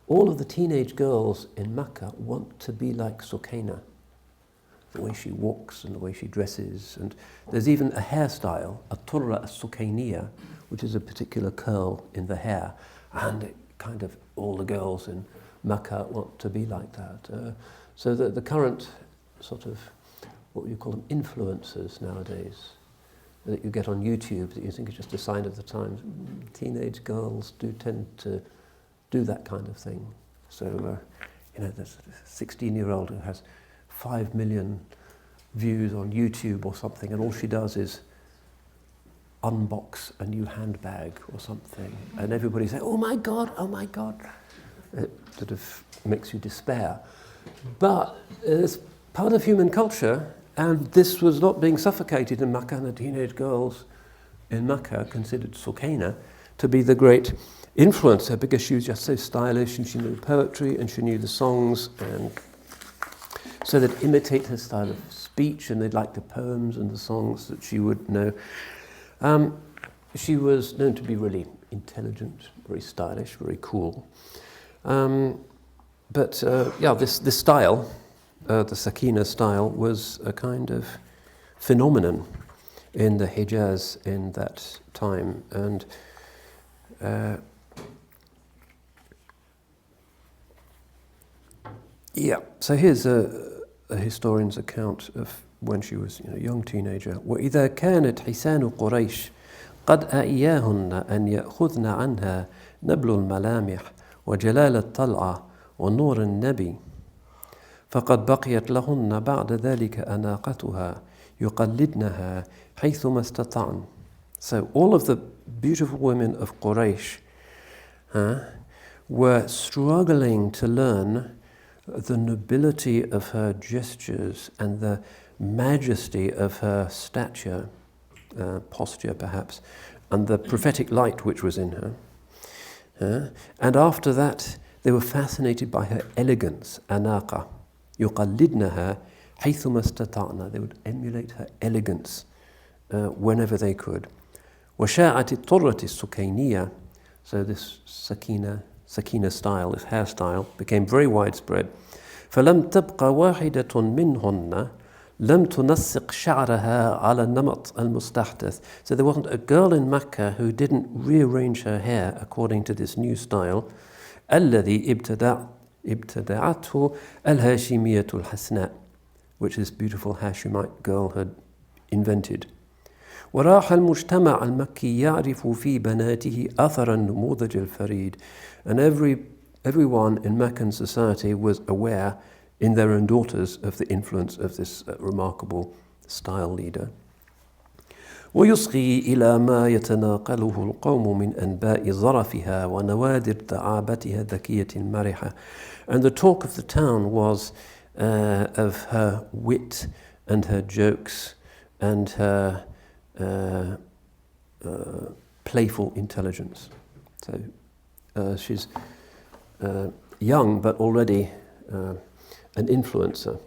All of the teenage girls in Mecca want to be like Sukayna, the way she walks and the way she dresses. And there's even a hairstyle, a turra as-Sukayniya, which is a particular curl in the hair. And it kind of all the girls in Mecca want to be like that. So the current sort of, what would you call them, influencers nowadays, that you get on YouTube that you think is just a sign of the times. Teenage girls do tend to do that kind of thing. So, there's a 16-year-old who has 5 million views on YouTube or something, and all she does is unbox a new handbag or something, and everybody say, oh my God, oh my God. It sort of makes you despair. But it's part of human culture, and this was not being suffocated in Mecca, and the teenage girls in Mecca considered Sukayna to be the great influencer because she was just so stylish and she knew poetry and she knew the songs, and so they'd imitate her style of speech and they'd like the poems and the songs that she would know. She was known to be really intelligent, very stylish, very cool. But this style, the Sakina style, was a kind of phenomenon in the Hijaz in that time. And so here's a historian's account of when she was a young teenager. وَإِذَا كَانَتْ حِسَانُ قُرَيْشٍ قَدْ أَئِيَاهُنَّ أَنْ يَأْخُذْنَ عَنْهَا نَبْلُ الْمَلَامِحِ وَجَلَالَ الطَّلْعَةِ ونور النبي فقد بقيت لهن بعد ذلك أناقتها يقلدنها حيثما استطعن. So all of the beautiful women of Quraysh were struggling to learn the nobility of her gestures and the majesty of her stature, posture perhaps, and the prophetic light which was in her. And after that, they were fascinated by her elegance, anaqa. يُقَلِّدْنَهَا حَيْثُمَا اسْتَطَعْنَا. They would emulate her elegance whenever they could. وَشَاعَتِ الطُّرَّةِ السُّكَيْنِيَّةِ. So this Sakina style, this hairstyle, became very widespread. فَلَمْ تَبْقَ وَاحِدَةٌ مِّنْهُنَّ لَمْ تُنَسِّقْ شَعْرَهَا عَلَى النَّمَطِ الْمُسْتَحْدَثِ. So there wasn't a girl in Mecca who didn't rearrange her hair according to this new style. الذي ابتدعته الهاشمية الحسناء, which this beautiful Hashemite girl had invented. وراح المجتمع المكي يعرف في بناته أثر النموذج الفريد. And everyone in Meccan society was aware in their own daughters of the influence of this remarkable style leader. ويصغي إلى ما يتناقله القوم من أنباء ظرفها ونوادر دعابتها الذكية المرحة. And the talk of the town was of her wit and her jokes and her playful intelligence. So she's young but already an influencer.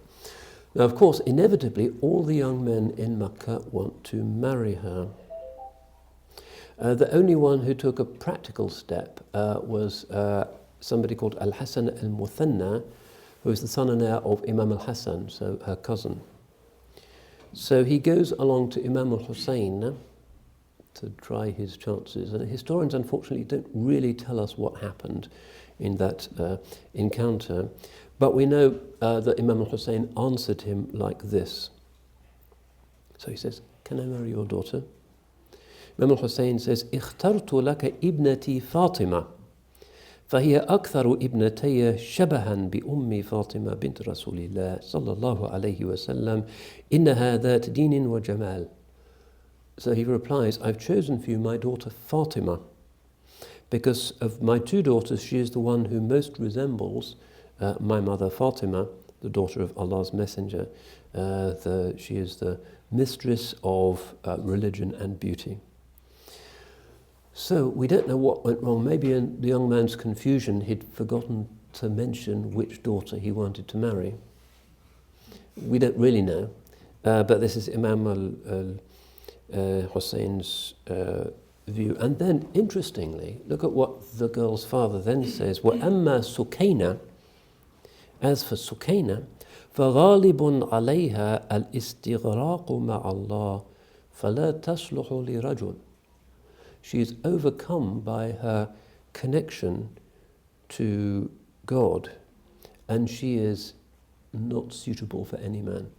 Now, of course, inevitably, all the young men in Makkah want to marry her. The only one who took a practical step was somebody called al-Hassan al-Muthanna, who is the son and heir of Imam al-Hassan, so her cousin. So he goes along to Imam al-Hussein to try his chances. And historians, unfortunately, don't really tell us what happened in that encounter. But we know that Imam al-Hussein answered him like this. So he says, "Can I marry your daughter?" Imam al-Hussein says, اخترت لك ابنتي فاطمة فهي أكثر ابنتي شبها بأم فاطمة بنت رسول الله صلى الله عليه وسلم إنها ذات دين وجمال. So he replies, "I've chosen for you my daughter Fatima because of my two daughters, she is the one who most resembles my mother Fatima, the daughter of Allah's Messenger. She is the mistress of religion and beauty." So we don't know what went wrong. Maybe in the young man's confusion he'd forgotten to mention which daughter he wanted to marry. We don't really know, but this is Imam al-Hussein's view. And then, interestingly, look at what the girl's father then says. وَأَمَّا Sukayna, as for Sukayna, فَغَالِبٌ عَلَيْهَا الْإِسْتِغْرَاقُ مَعَ اللَّهِ فَلَا تَصْلُحُ لِرَجُلٍ. She is overcome by her connection to God, and she is not suitable for any man.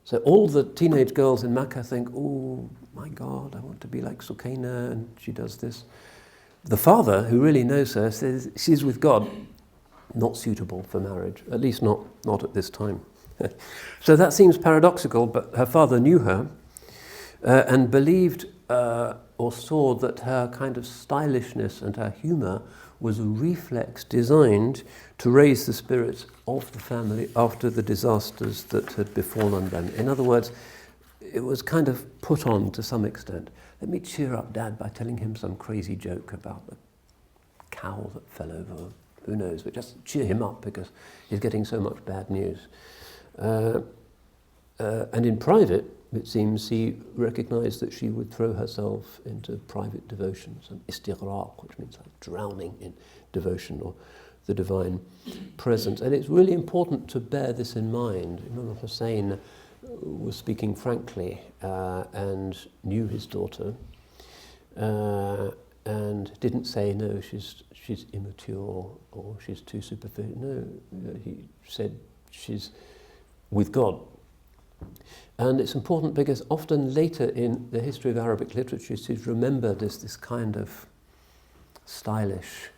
So all the teenage girls in Makkah think, "Oh my God, I want to be like Sukayna," and she does this. The father, who really knows her, says she's with God, not suitable for marriage, at least not at this time. So that seems paradoxical, but her father knew her and believed or saw that her kind of stylishness and her humour was a reflex designed to raise the spirits of the family after the disasters that had befallen them. In other words, it was kind of put on to some extent. Let me cheer up Dad by telling him some crazy joke about the cow that fell over. Who knows? But just cheer him up because he's getting so much bad news. And in private, it seems he recognized that she would throw herself into private devotions, and istighraq, which means like drowning in devotion or the divine presence. And it's really important to bear this in mind. Imam al-Hussein was speaking frankly and knew his daughter and didn't say, "No, she's immature or she's too superficial." No, he said she's with God. And it's important because often later in the history of Arabic literature, she's remembered as this kind of stylish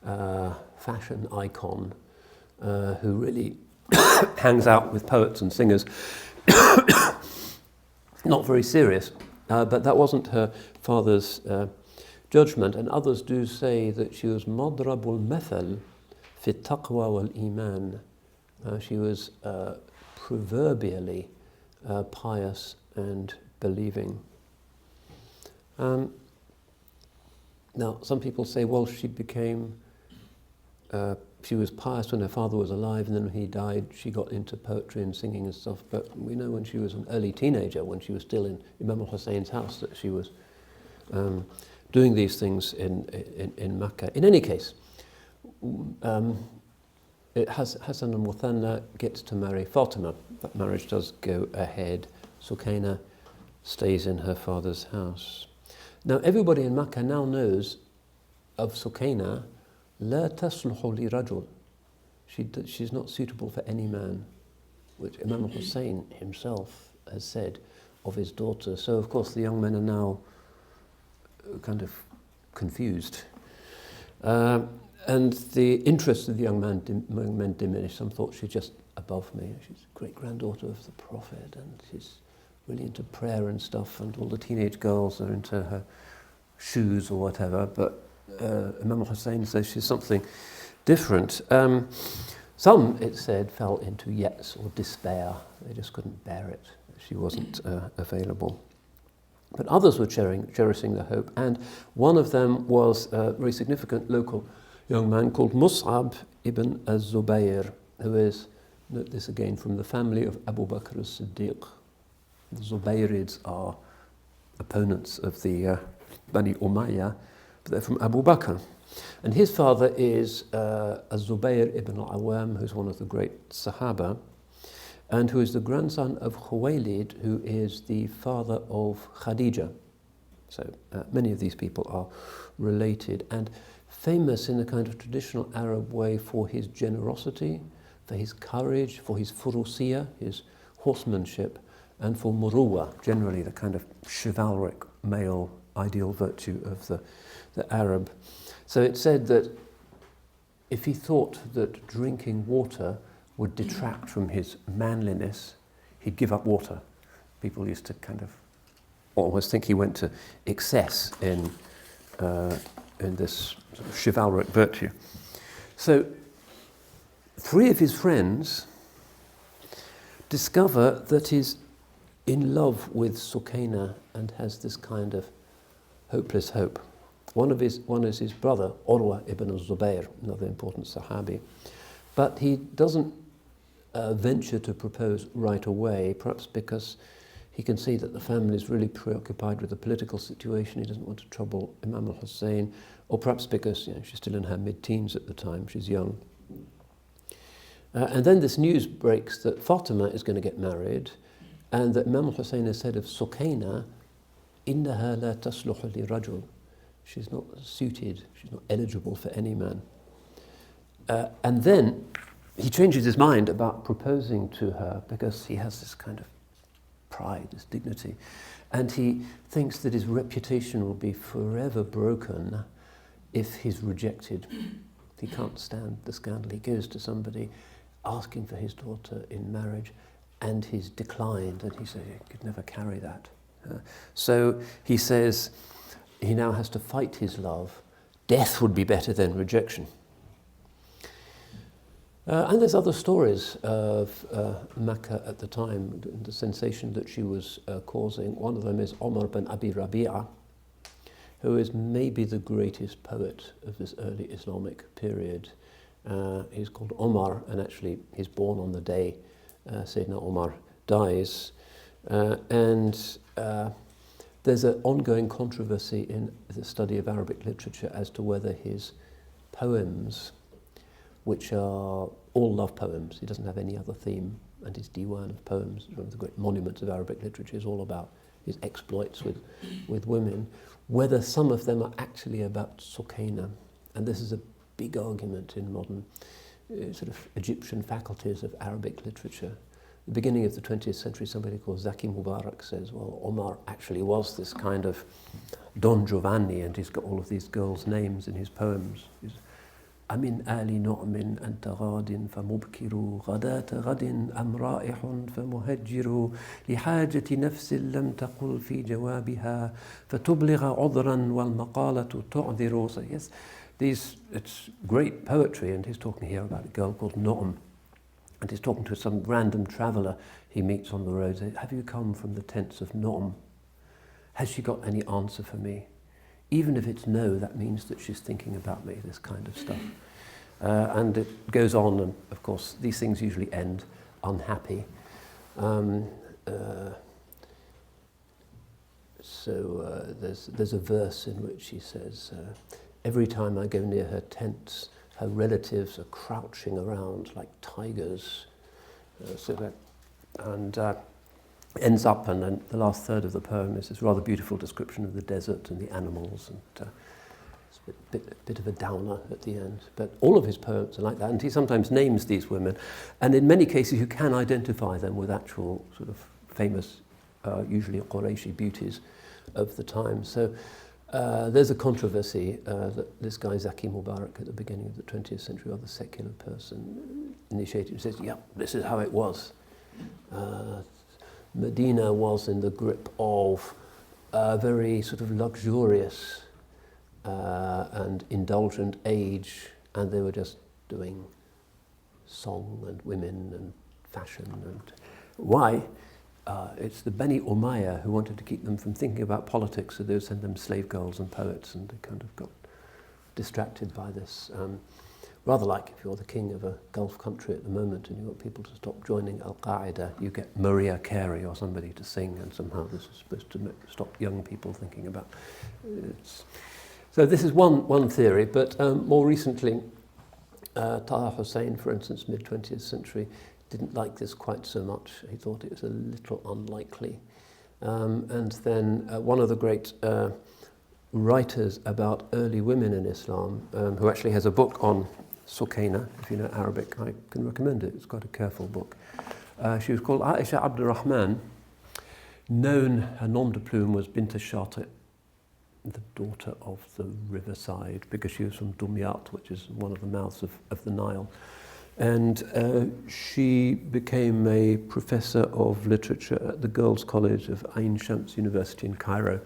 fashion icon who really hangs out with poets and singers. Not very serious, but that wasn't her father's judgment. And others do say that she was madrabul mathal fi taqwa wal iman. She was proverbially pious and believing. Now, some people say, well, she was pious when her father was alive, and then when he died, she got into poetry and singing and stuff. But we know when she was an early teenager, when she was still in Imam al-Hussein's house, that she was doing these things in Makkah. In any case, Hassan al-Muthanna gets to marry Fatima. That marriage does go ahead. Sukayna stays in her father's house. Now everybody in Makkah now knows of Sukayna, لا تصلح لرجل. She's not suitable for any man. which Imam al-Hussein himself has said of his daughter. So, of course, the young men are now kind of confused. And the interest of the young men diminished. Some thought she's just above me. She's great-granddaughter of the Prophet, and she's really into prayer and stuff, and all the teenage girls are into her shoes or whatever. But Imam al-Hussein says she's something different. Some, it said, fell into yes or despair. They just couldn't bear it. She wasn't available. But others were cherishing the hope, and one of them was a very significant local young man called Mus'ab ibn al-Zubayr, who is, note this again, from the family of Abu Bakr as-Siddiq. The Zubayrids are opponents of the Bani Umayyah, but they're from Abu Bakr. And his father is al-Zubayr ibn al-Awam, who's one of the great Sahaba, and who is the grandson of Khuwaylid, who is the father of Khadija. So many of these people are related and famous in a kind of traditional Arab way for his generosity, for his courage, for his furusiyah, his horsemanship, and for muruwa, generally the kind of chivalric male ideal virtue of the Arab. So it's said that if he thought that drinking water would detract from his manliness, he'd give up water. People used to kind of almost think he went to excess in this sort of chivalric virtue. So 3 of his friends discover that he's in love with Sukayna and has this kind of hopeless hope. One is his brother, Urwa ibn al-Zubayr, another important Sahabi. But he doesn't venture to propose right away, perhaps because he can see that the family is really preoccupied with the political situation. He doesn't want to trouble Imam al-Hussein, or perhaps because she's still in her mid-teens at the time, she's young. And then this news breaks that Fatima is going to get married, and that Imam al-Hussein has said of Sukayna, إِنَّهَا لَا تَصْلُحُ لِرَجُلٍ. She's not suited, she's not eligible for any man. And then he changes his mind about proposing to her because he has this kind of pride, this dignity. And he thinks that his reputation will be forever broken if he's rejected. He can't stand the scandal. He goes to somebody asking for his daughter in marriage, and he's declined, and he says he could never carry that. So he says he now has to fight his love. Death would be better than rejection. And there's other stories of Makkah at the time, the sensation that she was causing. One of them is Omar bin Abi Rabi'a, who is maybe the greatest poet of this early Islamic period. He's called Omar, and actually he's born on the day Sayyidina Omar dies. And there's an ongoing controversy in the study of Arabic literature as to whether his poems, which are all love poems, he doesn't have any other theme, and his diwan of poems, one of the great monuments of Arabic literature, is all about his exploits with women, whether some of them are actually about Sukayna. And this is a big argument in modern sort of Egyptian faculties of Arabic literature. At the beginning of the 20th century, somebody called Zaki Mubarak says, well, Omar actually was this kind of Don Giovanni, and he's got all of these girls' names in his poems. أمن آل نعم أنت غاد فمبكر غداة غد أم رائح فمهجر لحاجة نفس لم تقل في جوابها فتبلغ عذرا والمقالة تعذر. So yes, it's great poetry, and he's talking here about a girl called Noam, and he's talking to some random traveller he meets on the road. Says, have you come from the tents of Noam? Has she got any answer for me? Even if it's no, that means that she's thinking about me, this kind of stuff. And it goes on, and of course, these things usually end unhappy. So there's a verse in which he says, every time I go near her tents, her relatives are crouching around like tigers. Ends up, and then the last third of the poem is this rather beautiful description of the desert and the animals, and it's bit of a downer at the end. But all of his poems are like that, and he sometimes names these women, and in many cases you can identify them with actual sort of famous, usually Qurayshi beauties of the time. So there's a controversy that this guy Zaki Mubarak at the beginning of the 20th century, rather secular person, initiated and says, yeah, this is how it was. Medina was in the grip of a very sort of luxurious and indulgent age, and they were just doing song and women and fashion. And why? It's the Bani Umayyah who wanted to keep them from thinking about politics, so they would send them slave girls and poets, and they kind of got distracted by this. Rather like if you're the king of a Gulf country at the moment and you want people to stop joining Al-Qaeda, you get Maria Carey or somebody to sing, and somehow this is supposed to stop young people thinking about it. So this is one theory, but more recently, al-Hussein, for instance, mid-20th century, didn't like this quite so much. He thought it was a little unlikely. And then one of the great writers about early women in Islam, who actually has a book on Sukayna, if you know Arabic, I can recommend it. It's quite a careful book. She was called Aisha Abdul Rahman. Her nom de plume was Bint, the daughter of the riverside, because she was from Dumyat, which is one of the mouths of the Nile. And she became a professor of literature at the Girls' College of Ain Shams University in Cairo,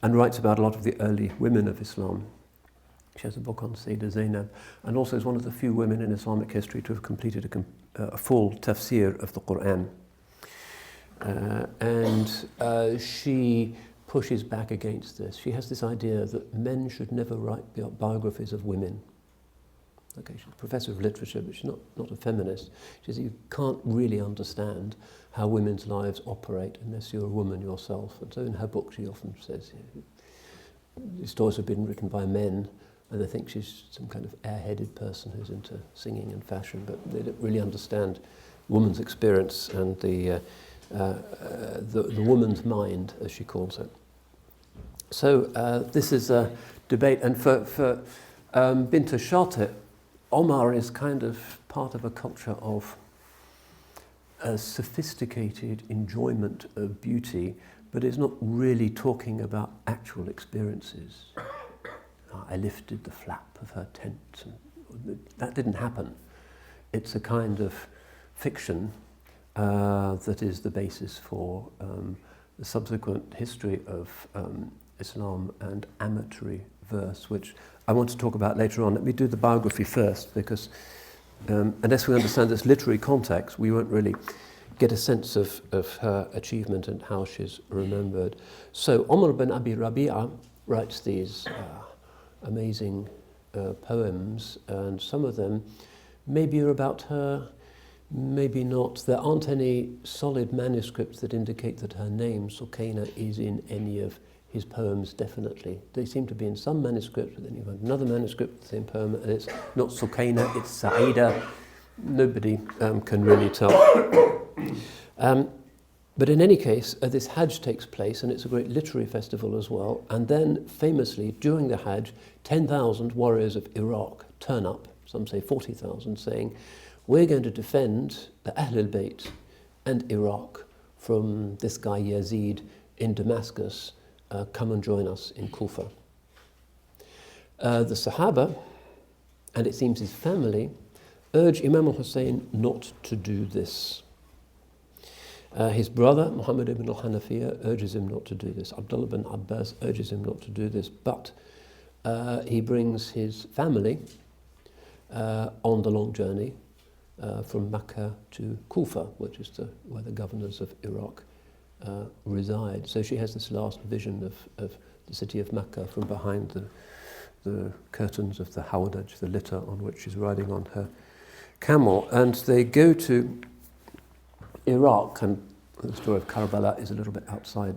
and writes about a lot of the early women of Islam. She has a book on Sayyidah Zainab, and also is one of the few women in Islamic history to have completed a full tafsir of the Quran. And she pushes back against this. She has this idea that men should never write biographies of women. Okay, she's a professor of literature, but she's not a feminist. She says you can't really understand how women's lives operate unless you're a woman yourself. And so in her book she often says, these stories have been written by men, and they think she's some kind of airheaded person who's into singing and fashion, but they don't really understand woman's experience and the woman's mind, as she calls it. So this is a debate, and for Bint Shatib, Omar is kind of part of a culture of a sophisticated enjoyment of beauty, but is not really talking about actual experiences. I lifted the flap of her tent. And that didn't happen. It's a kind of fiction that is the basis for the subsequent history of Islam and amatory verse, which I want to talk about later on. Let me do the biography first, because unless we understand this literary context, we won't really get a sense of her achievement and how she's remembered. So Omar bin Abi Rabi'a writes these amazing poems, and some of them maybe are about her, maybe not. There aren't any solid manuscripts that indicate that her name, Sukayna, is in any of his poems, definitely. They seem to be in some manuscripts, but then you have another manuscript, the same poem, and it's not Sukayna, it's Sa'ida. Nobody can really tell. But in any case, this Hajj takes place, and it's a great literary festival as well. And then, famously, during the Hajj, 10,000 warriors of Iraq turn up, some say 40,000, saying, we're going to defend the Ahlul Bayt and Iraq from this guy Yazid in Damascus. Come and join us in Kufa. The Sahaba, and it seems his family, urge Imam al-Hussein not to do this. His brother, Muhammad ibn al-Hanafiya, urges him not to do this. Abdullah ibn Abbas urges him not to do this, but he brings his family on the long journey from Mecca to Kufa, which is where the governors of Iraq reside. So she has this last vision of the city of Mecca from behind the curtains of the hawdaj, the litter on which she's riding on her camel. And they go to Iraq, and the story of Karbala is a little bit outside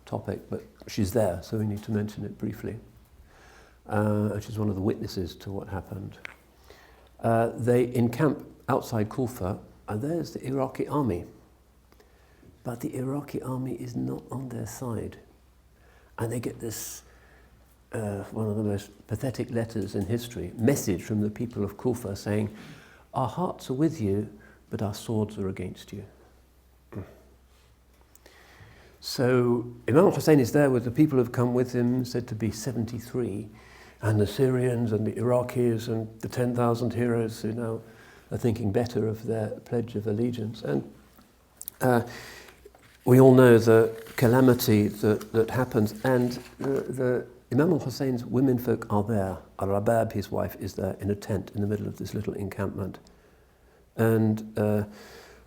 topic, but she's there, so we need to mention it briefly. And she's one of the witnesses to what happened. They encamp outside Kufa, and there's the Iraqi army. But the Iraqi army is not on their side. And they get this one of the most pathetic letters in history, message from the people of Kufa saying, our hearts are with you, but our swords are against you. So Imam al-Hussein is there with the people who have come with him, said to be 73, and the Syrians and the Iraqis and the 10,000 heroes who now are thinking better of their pledge of allegiance. And we all know the calamity that happens, and the Imam al-Hussein's womenfolk are there. Al-Rabab, his wife, is there in a tent in the middle of this little encampment. And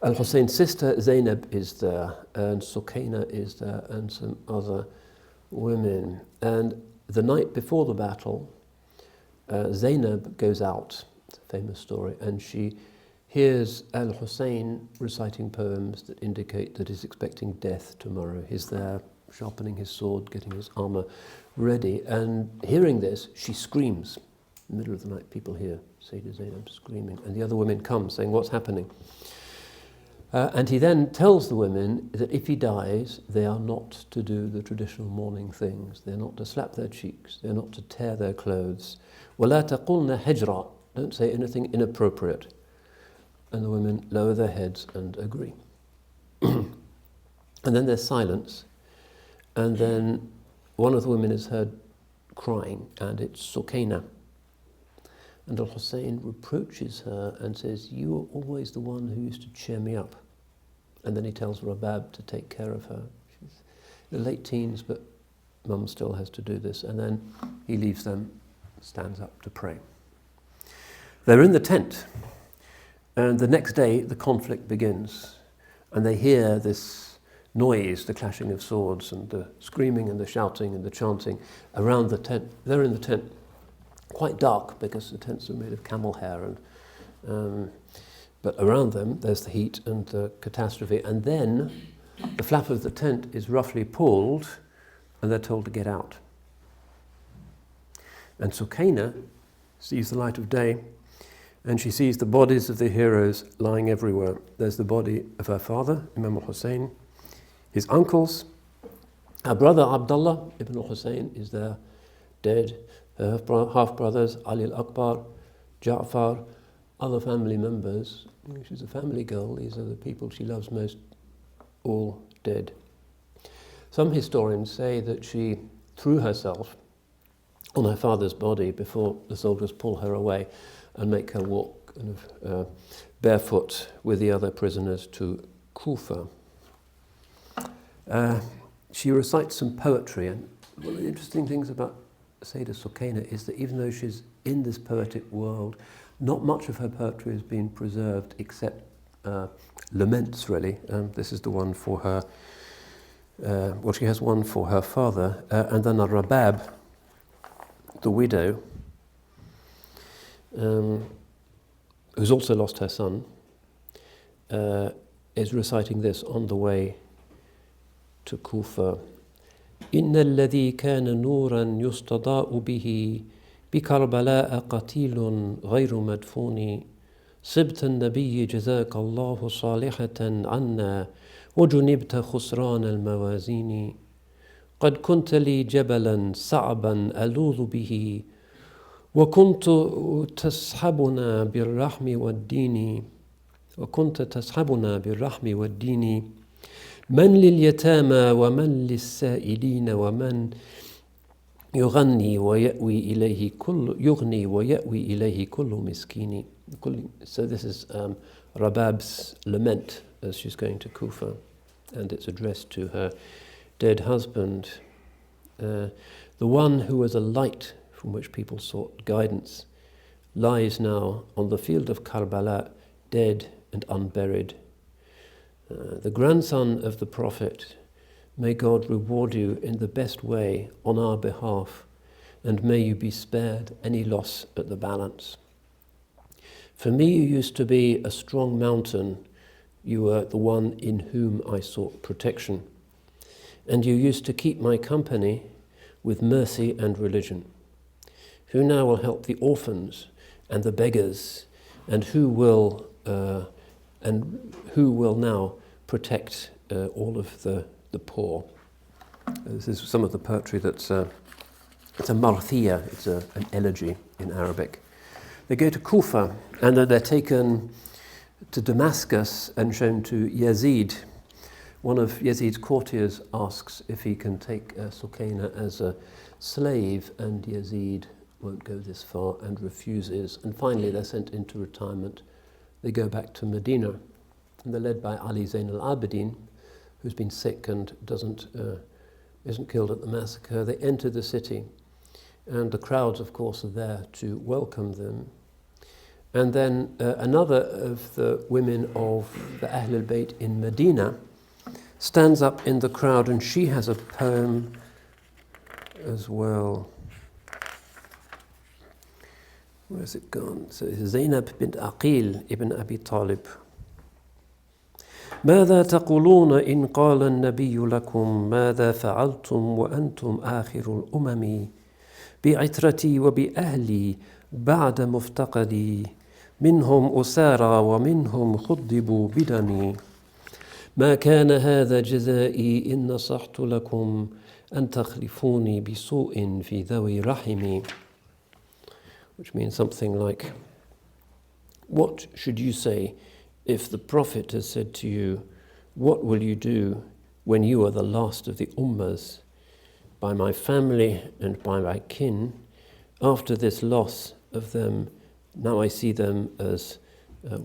al-Hussein's sister Zainab is there, and Sukayna is there, and some other women. And the night before the battle, Zainab goes out, it's a famous story, and she hears al-Hussein reciting poems that indicate that he's expecting death tomorrow. He's there sharpening his sword, getting his armour ready, and hearing this, she screams. In the middle of the night, people hear Sayyidah Zainab screaming, and the other women come saying, what's happening? And he then tells the women that if he dies, they are not to do the traditional mourning things. They're not to slap their cheeks. They're not to tear their clothes. وَلَا تَقُلْنَ هَجْرًا. Don't say anything inappropriate. And the women lower their heads and agree. And then there's silence. And then one of the women is heard crying, and it's Sukayna. And al-Hussein reproaches her and says, you were always the one who used to cheer me up. And then he tells Rabab to take care of her. She's in the late teens, but mum still has to do this. And then he leaves them, stands up to pray. They're in the tent. And the next day, the conflict begins. And they hear this noise, the clashing of swords, and the screaming and the shouting and the chanting around the tent. They're in the tent. Quite dark because the tents are made of camel hair, and but around them there's the heat and the catastrophe. And then the flap of the tent is roughly pulled, and they're told to get out. And Sukayna sees the light of day, and she sees the bodies of the heroes lying everywhere. There's the body of her father, Imam al-Hussein, his uncles, her brother Abdullah ibn al-Hussein is there, dead. Her half-brothers, Ali al-Akbar, Ja'far, other family members. She's a family girl. These are the people she loves most, all dead. Some historians say that she threw herself on her father's body before the soldiers pull her away and make her walk kind of, barefoot with the other prisoners to Kufa. She recites some poetry, and one of the interesting things about Sayyidah Sukayna is that even though she's in this poetic world, not much of her poetry has been preserved except laments, really. This is the one for her, well, she has one for her father, and then al-Rabab, the widow, who's also lost her son, is reciting this on the way to Kufa. إن الذي كان نورا يستضاء به بكربلاء قتيل غير مدفون صبت النبي جزاك الله صالحة عنا وجنبت خسران الموازين قد كنت لي جبلا صعبا ألوذ به وكنت تسحبنا بالرحم والدين من لليتامى ومن للسائلين ومن يغني ويأوي إليه كل مسكين. So this is Rabab's lament as she's going to Kufa, and it's addressed to her dead husband, the one who was a light from which people sought guidance, lies now on the field of Karbala, dead and unburied. The grandson of the Prophet, may God reward you in the best way on our behalf, and may you be spared any loss at the balance. For me you used to be a strong mountain, you were the one in whom I sought protection, and you used to keep my company with mercy and religion. Who now will help the orphans and the beggars, and who will now protect all of the poor? This is some of the poetry that's It's a marthiyah, it's an elegy in Arabic. They go to Kufa, and then they're taken to Damascus and shown to Yazid. One of Yazid's courtiers asks if he can take Sukayna as a slave, and Yazid won't go this far and refuses. And finally they're sent into retirement. They go back to Medina, and they're led by Ali Zain al-Abidin, who's been sick and isn't killed at the massacre. They enter the city, and the crowds, of course, are there to welcome them. And then another of the women of the Ahl al-Bayt in Medina stands up in the crowd, and she has a poem as well. Where's it gone? So it's Zainab bint Aqil ibn Abi Talib. ماذا تقولون إن قال النبي لكم ماذا فعلتم وأنتم آخر الأمم بعترتي وبأهلي بعد مفتقدي منهم أسارى ومنهم خضبوا بدمي ما كان هذا جزائي إن نصحت لكم أن تخلفوني بسوء في ذوي رحمي, which means something like, what should you say if the Prophet has said to you, what will you do when you are the last of the ummahs, by my family and by my kin? After this loss of them, now I see them as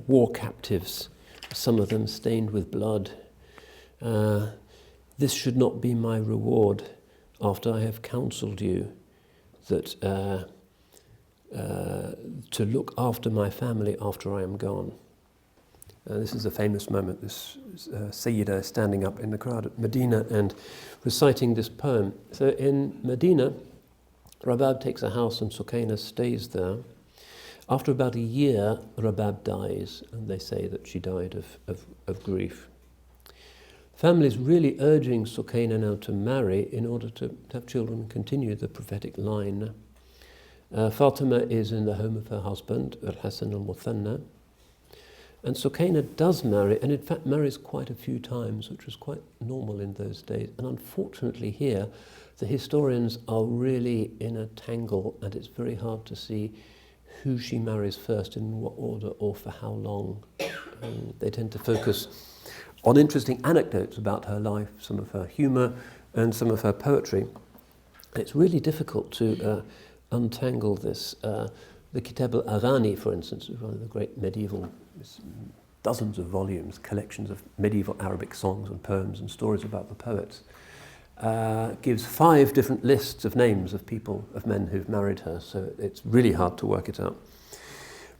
war captives, some of them stained with blood. This should not be my reward after I have counseled you that to look after my family after I am gone. This is a famous moment, this Sayyidah standing up in the crowd at Medina and reciting this poem. So in Medina, Rabab takes a house and Sukayna stays there. After about a year, Rabab dies, and they say that she died of grief. Family is really urging Sukayna now to marry in order to have children and continue the prophetic line. Fatima is in the home of her husband, al-Hussein al-Muthanna. And Sukayna does marry, and in fact marries quite a few times, which was quite normal in those days. And unfortunately here, the historians are really in a tangle, and it's very hard to see who she marries first, in what order, or for how long. They tend to focus on interesting anecdotes about her life, some of her humour, and some of her poetry. It's really difficult to untangle this. The Kitab al-Aghani, for instance, is one of the great medieval, dozens of volumes, collections of medieval Arabic songs and poems and stories about the poets, gives 5 different lists of names of people, of men who've married her, so it's really hard to work it out.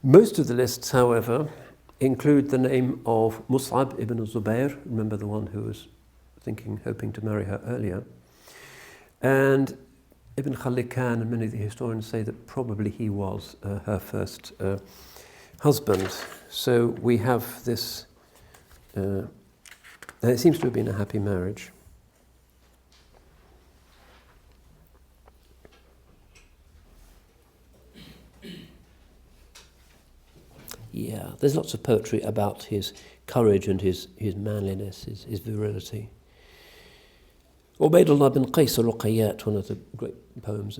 Most of the lists, however, include the name of Mus'ab ibn Zubayr, remember the one who was hoping to marry her earlier, and Ibn Khallikan, and many of the historians say that probably he was her first husband. So we have this, it seems to have been a happy marriage. Yeah, there's lots of poetry about his courage and his manliness, his virility. Ubaydullah bin Qais al-Ruqayyat, one of the great poets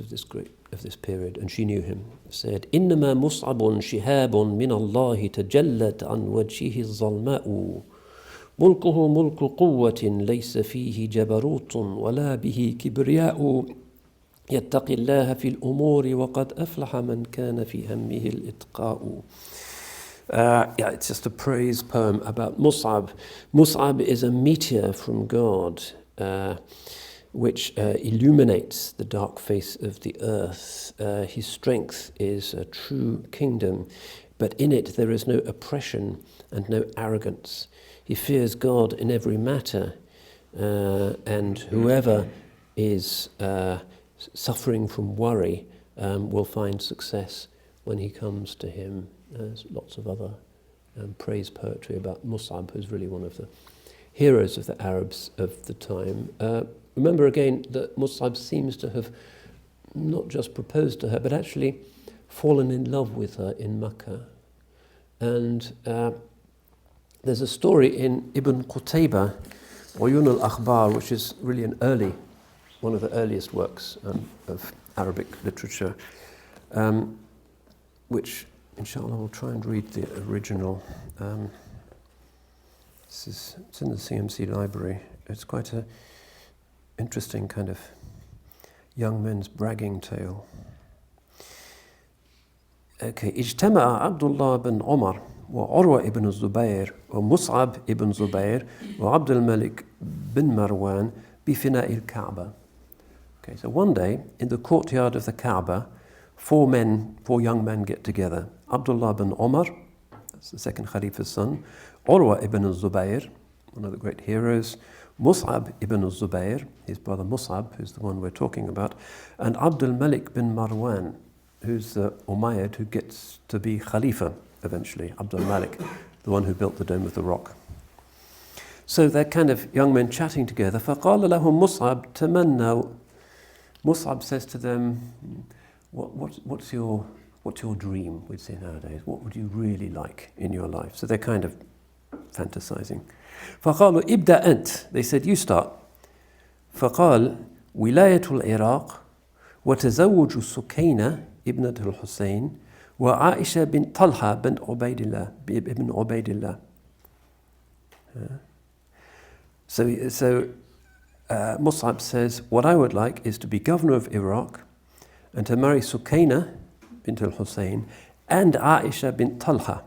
of this period, and she knew him, said, إنما مصعب شهاب من الله تجلت عن وجهه الظلماء ملكه ملك قوة ليس فيه جبروت ولا به كبرياء يتقي الله في الأمور وقد أفلح من كان في همه الإتقاء. Yeah, it's just a praise poem about Mus'ab. Mus'ab is a meteor from God, which illuminates the dark face of the earth. His strength is a true kingdom, but in it there is no oppression and no arrogance. He fears God in every matter, and whoever is suffering from worry will find success when he comes to him. There's lots of other praise poetry about Mus'ab, who's really one of the heroes of the Arabs of the time. Remember again that Mus'ab seems to have not just proposed to her, but actually fallen in love with her in Makkah. And there's a story in Ibn Qutaybah, Uyun al-Akhbar, which is really an early one of the earliest works of Arabic literature, which, inshallah, we'll try and read the original. It's in the CMC library. It's quite an interesting kind of young men's bragging tale. Okay, اجتمع عبد الله بن عمر وعروة ابن الزبير ومصعب ابن زبير وعبد الملك بن مروان بفناء الكعبة. Okay, so one day in the courtyard of the Kaaba, four young men get together. Abdullah bin Omar, that's the second Khalifa's son, Urwa ibn al-Zubayr, one of the great heroes, Mus'ab ibn al-Zubayr, his brother Mus'ab, who's the one we're talking about, and Abdul Malik bin Marwan, who's the Umayyad who gets to be Khalifa eventually, Abdul Malik, the one who built the Dome of the Rock. So they're kind of young men chatting together. فَقَالَ لَهُمْ مُصْعَبْ تَمَنَّوْا. Mus'ab says to them, what's your dream, we'd say nowadays? What would you really like in your life? So they're kind of fantasizing. فَقَالُوا إِبْدَأْ أَنْتِ. They said, you start. فَقَالْ وِلَايَةُ الْعِرَاقِ وَتَزَوُّجُ سُكَيْنَةَ ابنة الحسين وعائشة بنت طلحة بنت ابن عبيد الله. So Mus'ab says, what I would like is to be governor of Iraq and to marry Sukayna bint al-Hussein and Aisha bint Talha.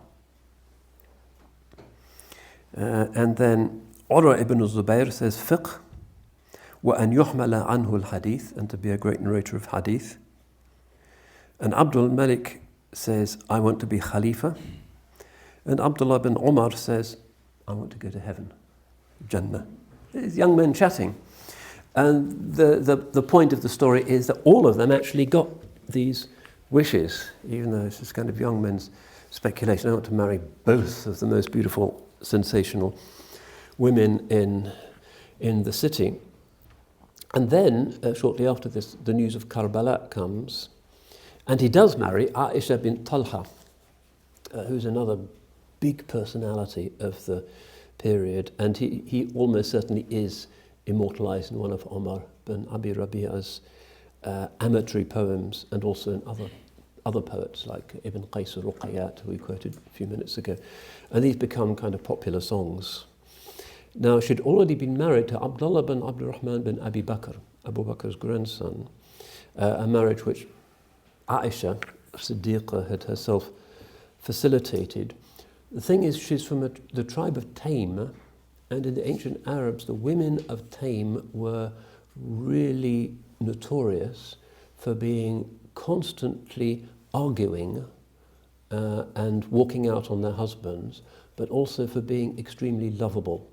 And then Urwa ibn al-Zubayr says fiqh وأن يحمل عنه الحديث, and to be a great narrator of hadith. And Abdul Malik says, I want to be Khalifa. And Abdullah bin Umar says, I want to go to heaven, Jannah. These young men chatting. And the point of the story is that all of them actually got these wishes, even though it's this kind of young men's speculation. I want to marry both of the most beautiful, sensational women in the city. And then, shortly after this, the news of Karbala comes, and he does marry Aisha bint Talha, who's another big personality of the period, and he almost certainly is immortalized in one of Omar bin Abi Rabi'a's amatory poems, and also in other poets like Ibn Qais al-Ruqayyat, who we quoted a few minutes ago. And these become kind of popular songs. Now, she'd already been married to Abdullah bin Abdul Rahman bin Abi Bakr, Abu Bakr's grandson, a marriage which Aisha Siddiqa had herself facilitated. The thing is, she's from the tribe of Taym, and in the ancient Arabs, the women of Taym were really notorious for being constantly arguing and walking out on their husbands, but also for being extremely lovable.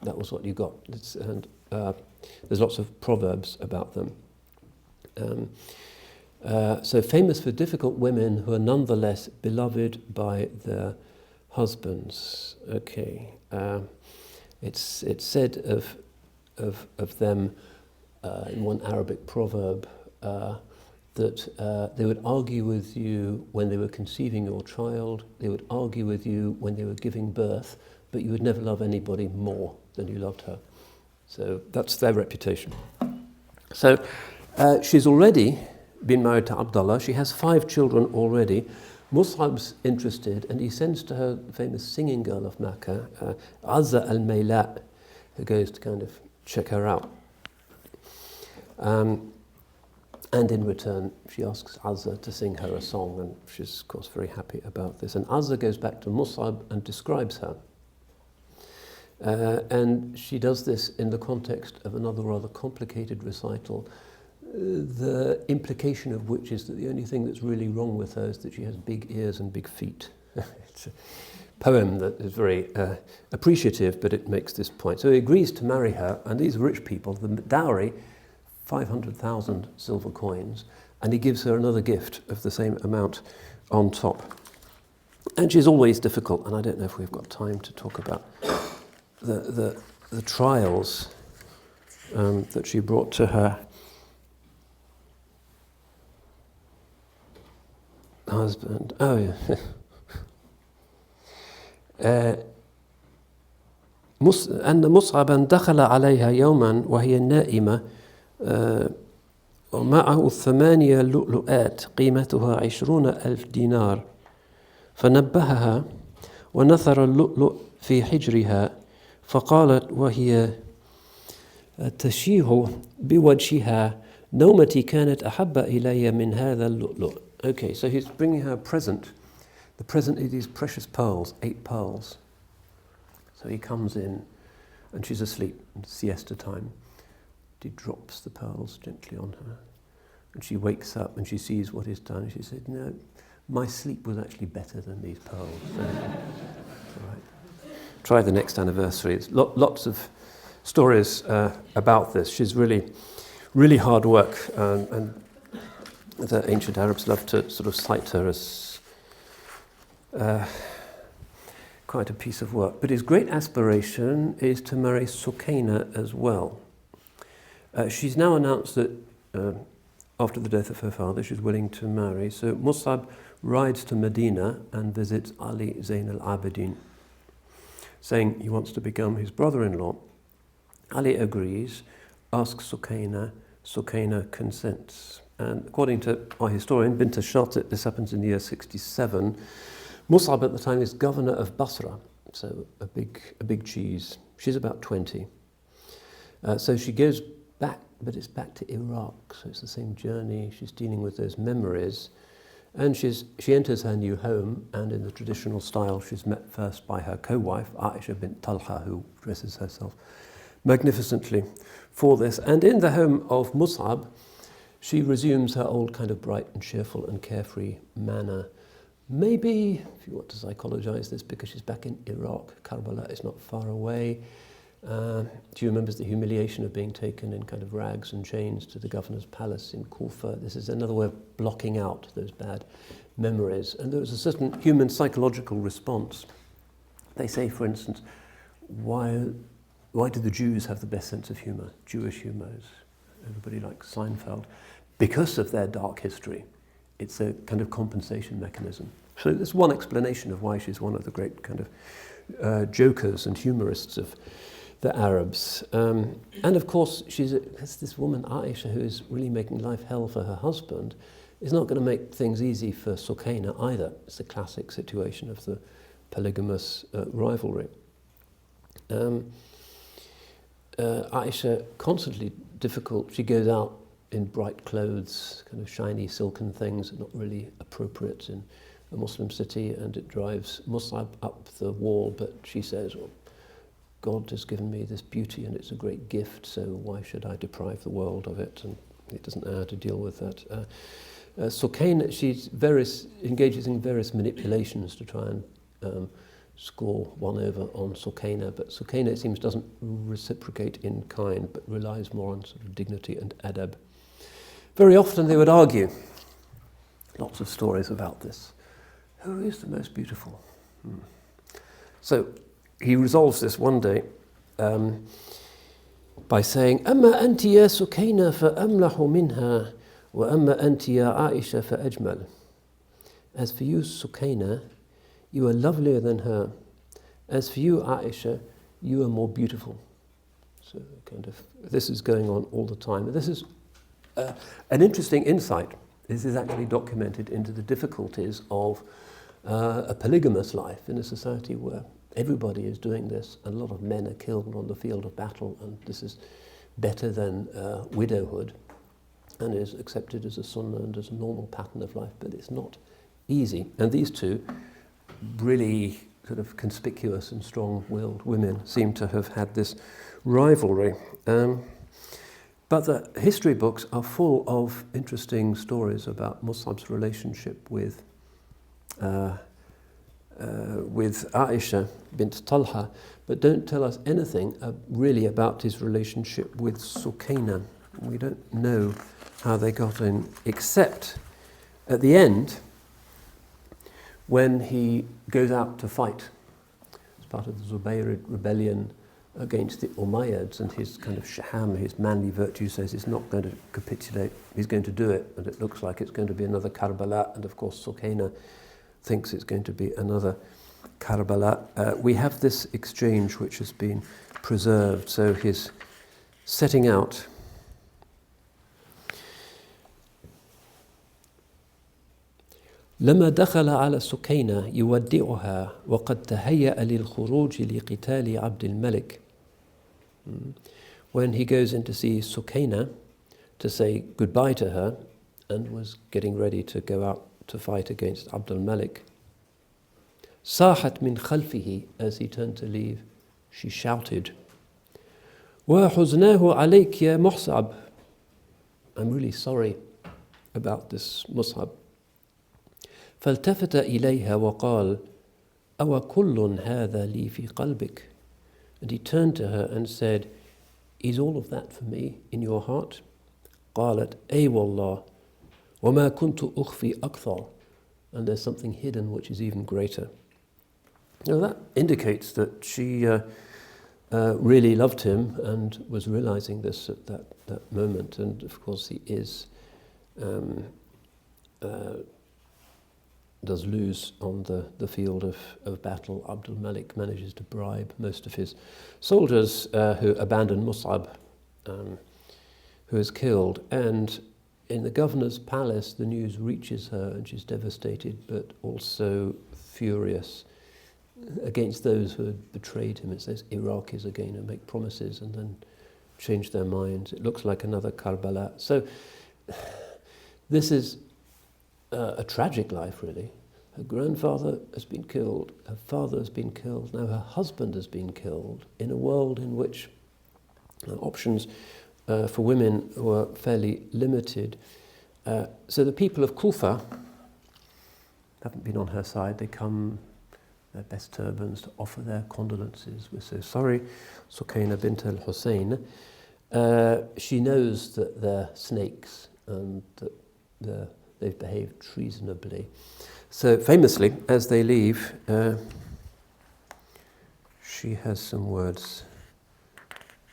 That was what you got. There's lots of proverbs about them. So famous for difficult women who are nonetheless beloved by their husbands. Okay, it's said of them in one Arabic proverb that they would argue with you when they were conceiving your child. They would argue with you when they were giving birth, but you would never love anybody more than you loved her. So that's their reputation. So she's already been married to Abdullah. She has 5 children already. Mus'ab's interested, and he sends to her the famous singing girl of Makkah, Azza al-Mayla, who goes to kind of check her out. And in return, she asks Azza to sing her a song, and she's, of course, very happy about this. And Azza goes back to Mus'ab and describes her. And she does this in the context of another rather complicated recital, the implication of which is that the only thing that's really wrong with her is that she has big ears and big feet. It's a poem that is very appreciative, but it makes this point. So he agrees to marry her, and these rich people, the dowry, 500,000 silver coins, and he gives her another gift of the same amount on top. And she's always difficult, and I don't know if we've got time to talk about the trials that she brought to her husband. Oh, yeah. أن مصعبا دخل عليها يوما وهي نائمة ومعه 8 لؤلؤات قيمتها 20,000 دينار فنبهها ونثر اللؤلؤ في حجرها فقالت وهي تشيع بوجهها نومتي كانت أحب إلي من هذا اللؤلؤ. Okay, so he's bringing her a present. The present is these precious pearls, 8 pearls. So he comes in and she's asleep, siesta time. He drops the pearls gently on her. And she wakes up and she sees what he's done. She said, no, my sleep was actually better than these pearls. So, all right. Try the next anniversary. It's lots of stories about this. She's really hard work. And the ancient Arabs love to sort of cite her as quite a piece of work. But his great aspiration is to marry Sukayna as well. She's now announced that after the death of her father, she's willing to marry. So Mus'ab rides to Medina and visits Ali Zayn al-Abidin, saying he wants to become his brother-in-law. Ali agrees, asks Sukayna. Sukayna consents. And according to our historian, Bint, this happens in the year 67. Mus'ab at the time is governor of Basra, so a big cheese. She's about 20. So she goes back, but it's back to Iraq, so it's the same journey. She's dealing with those memories. And she enters her new home, and in the traditional style, she's met first by her co-wife, Aisha bint Talha, who dresses herself magnificently for this. And in the home of Mus'ab, she resumes her old kind of bright and cheerful and carefree manner. Maybe, if you want to psychologize this, because she's back in Iraq, Karbala is not far away. She remembers the humiliation of being taken in kind of rags and chains to the governor's palace in Kufa. This is another way of blocking out those bad memories. And there was a certain human psychological response. They say, for instance, why do the Jews have the best sense of humor? Jewish humors. Everybody likes Seinfeld. Because of their dark history. It's a kind of compensation mechanism. So there's one explanation of why she's one of the great kind of jokers and humorists of the Arabs. And of course, there's this woman, Aisha, who is really making life hell for her husband, is not going to make things easy for Sukayna either. It's the classic situation of the polygamous rivalry. Aisha, constantly difficult. She goes out in bright clothes, kind of shiny silken things, not really appropriate in a Muslim city, and it drives Mus'ab up the wall, but she says, well, God has given me this beauty and it's a great gift, so why should I deprive the world of it? And it doesn't know how to deal with that. Sukayna, she engages in various manipulations to try and score one over on Sukayna, but Sukayna, it seems, doesn't reciprocate in kind, but relies more on sort of dignity and adab. Very often they would argue. Lots of stories about this. Who is the most beautiful? So he resolves this one day by saying, أما أنت يا سكينة فأملح منها وأما أنت يا عائشة فأجمل. As for you, Sukayna, you are lovelier than her. As for you, Aisha, you are more beautiful. So kind of this is going on all the time. This is an interesting insight. This is actually documented into the difficulties of a polygamous life in a society where everybody is doing this, and a lot of men are killed on the field of battle, and this is better than widowhood and is accepted as a sunnah and as a normal pattern of life, but it's not easy. And these two really sort of conspicuous and strong-willed women seem to have had this rivalry. But the history books are full of interesting stories about Mus'ab's relationship with Aisha bint Talha, but don't tell us anything really about his relationship with Sukayna. We don't know how they got in, except at the end, when he goes out to fight as part of the Zubayrid rebellion against the Umayyads, and his kind of shaham, his manly virtue, says he's not going to capitulate, he's going to do it, and it looks like it's going to be another Karbala, and of course Sukayna thinks it's going to be another Karbala. We have this exchange which has been preserved, so he's setting out لما دخل على سكينة يودعها وقد تهيأ للخروج لقتال عبد الملك. When he goes in to see Sukayna to say goodbye to her and was getting ready to go out to fight against Abdul Malik, صاحت من خلفه, as he turned to leave, she shouted, وحزناه عليك يا مصعب. I'm really sorry about this Mus'ab. فالتفت إليها وقال أو كل هذا لي في قلبك. And he turned to her and said, is all of that for me in your heart? قالت أي والله وما كنت أخفي أكثر. And there's something hidden which is even greater. Now that indicates that she really loved him and was realizing this at that moment. And of course he is does lose on the field of battle. Abdul Malik manages to bribe most of his soldiers who abandon Mus'ab, who is killed. And in the governor's palace, the news reaches her and she's devastated, but also furious against those who had betrayed him. It says Iraqis again who make promises and then change their minds. It looks like another Karbala. So this is a tragic life, really. Her grandfather has been killed, her father has been killed, now her husband has been killed in a world in which options for women were fairly limited. So the people of Kufa haven't been on her side. They come, their best turbans, to offer their condolences. We're so sorry, Sukayna bint al-Hussein. She knows that they're snakes and that they've behaved treasonably. So famously, as they leave, she has some words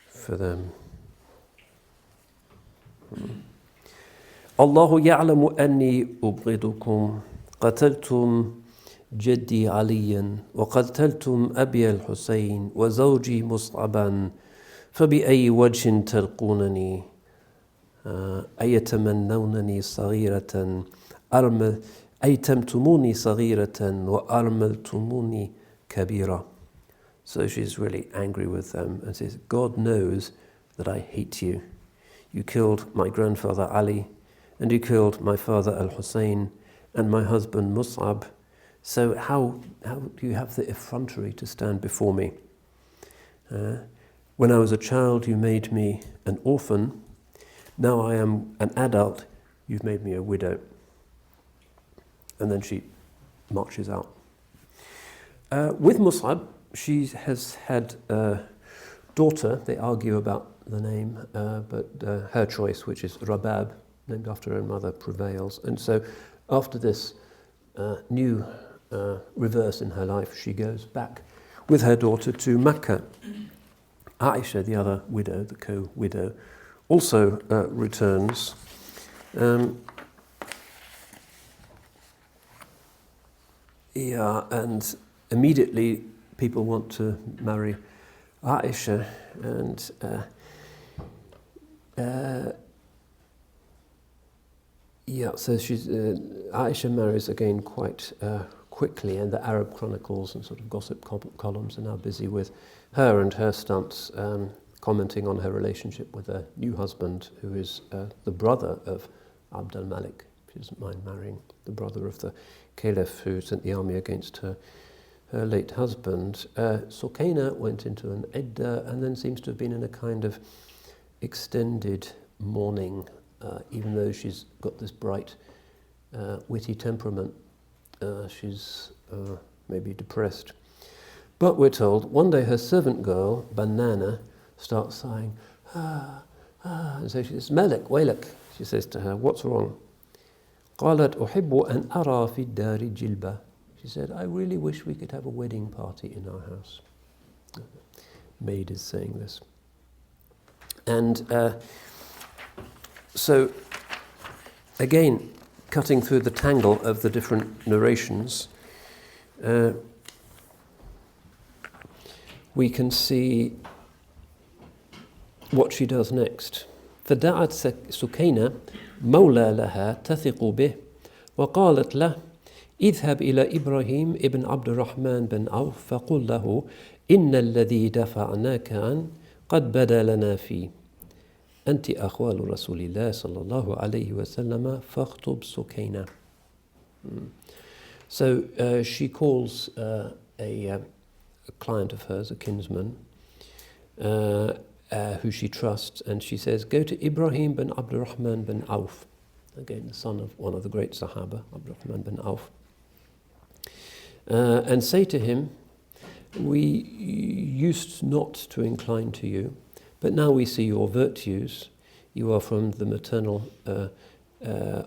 for them. الله يعلم أني أبغضكم قتلتم جدي عليا وقتلتم أبي الحسين وزوجي مصعبا فبأي وجه تلقونني أيتمنونني صغيرة أيتمتموني صغيرة وأرملتموني كبيرة. So she's really angry with them and says, God knows that I hate you. You killed my grandfather Ali, and you killed my father al-Hussein, and my husband Mus'ab. So how do you have the effrontery to stand before me? When I was a child, you made me an orphan. Now I am an adult, you've made me a widow. And then she marches out. With Mus'ab, she has had a daughter. They argue about the name, but her choice, which is Rabab, named after her mother, prevails. And so after this new reverse in her life, she goes back with her daughter to Mecca. Aisha, the other widow, the co-widow, also returns. And immediately people want to marry Aisha, and so she's Aisha marries again quite quickly, and the Arab chronicles and sort of gossip columns are now busy with her and her stunts, commenting on her relationship with a new husband who is the brother of Abdul Malik. She doesn't mind marrying the brother of the caliph who sent the army against her late husband. Sukayna went into an iddah and then seems to have been in a kind of extended mourning, even though she's got this bright, witty temperament. She's maybe depressed. But we're told one day her servant girl, Banana, starts sighing, and so she says, Malik, waylak, she says to her, what's wrong? قالت أحب أن أرى في الدار جلبة. She said, I really wish we could have a wedding party in our house. Maid is saying this. And so, again, cutting through the tangle of the different narrations, we can see what she does next. فدعت سكينة مولى لها تثق به وقالت له اذهب إلى إبراهيم ابن عبد الرحمن بن عوف فقل له إن الذي دفعناك عن قد بدا لنا فيه أنت أخوال رسول الله صلى الله عليه وسلم فاخطب سكينة. So she calls a client of hers, a kinsman, who she trusts, and she says, go to Ibrahim bin Abdul Rahman bin Auf, again the son of one of the great Sahaba, Abdul Rahman bin Auf, and say to him, we used not to incline to you, but now we see your virtues. You are from the maternal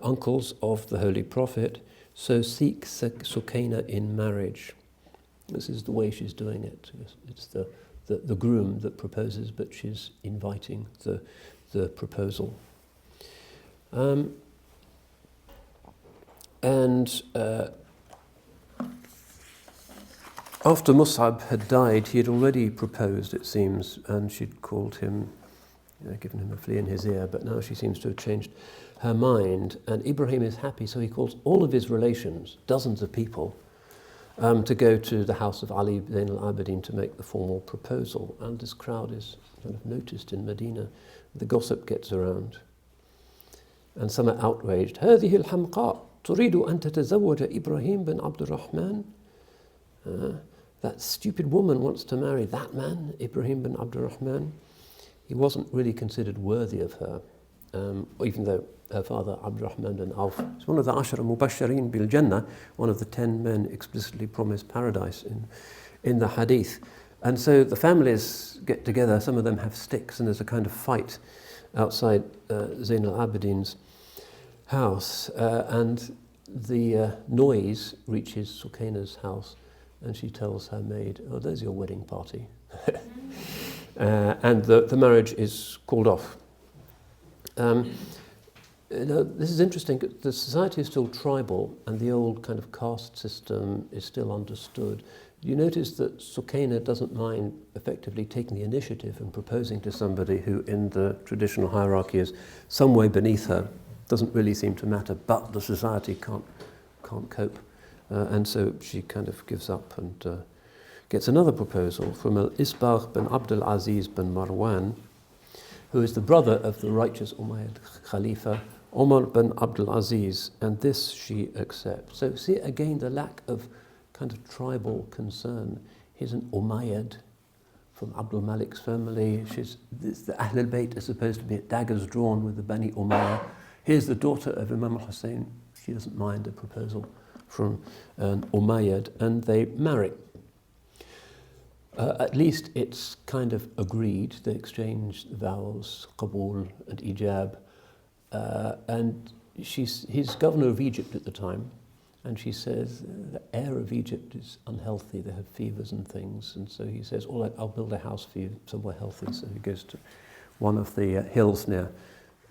uncles of the Holy Prophet, so seek Sukayna in marriage. This is the way she's doing it. It's the groom that proposes, but she's inviting the proposal. After Mus'ab had died, he had already proposed, it seems, and she'd called him, given him a flea in his ear, but now she seems to have changed her mind, and Ibrahim is happy, so he calls all of his relations, dozens of people, to go to the house of Ali Zain al-Abidin to make the formal proposal. And this crowd is kind of noticed in Medina. The gossip gets around, and some are outraged. هذه الحمقاء تريد أن تتزوج إبراهيم بن عبد الرحمن. That stupid woman wants to marry that man, Ibrahim bin Abdul Rahman. He wasn't really considered worthy of her, even though her father, Abdul Rahman bin Auf, is one of the Ashara Mubashirin bil Jannah, one of the 10 men explicitly promised paradise in the hadith. And so the families get together, some of them have sticks, and there's a kind of fight outside Zain al-Abidin's house. And the noise reaches Sukayna's house, and she tells her maid, oh, there's your wedding party. And the marriage is called off. This is interesting. The society is still tribal, and the old kind of caste system is still understood. You notice that Sukayna doesn't mind effectively taking the initiative and proposing to somebody who in the traditional hierarchy is some way beneath her. Doesn't really seem to matter, but the society can't cope. And so she kind of gives up and gets another proposal from al-Isbagh bin Abdul Aziz bin Marwan, who is the brother of the righteous Umayyad Khalifa, Umar bin Abdul Aziz, and this she accepts. So see again the lack of kind of tribal concern. He's an Umayyad from Abdul Malik's family. The Ahl al-Bayt is supposed to be at daggers drawn with the Bani Umayyah. Here's the daughter of Imam al-Hussein. She doesn't mind a proposal from an Umayyad, and they marry. At least it's kind of agreed. They exchange vows, qabul and ijab. And he's governor of Egypt at the time, and she says the air of Egypt is unhealthy. They have fevers and things, and so he says, all right, I'll build a house for you somewhere healthy. So he goes to one of the hills near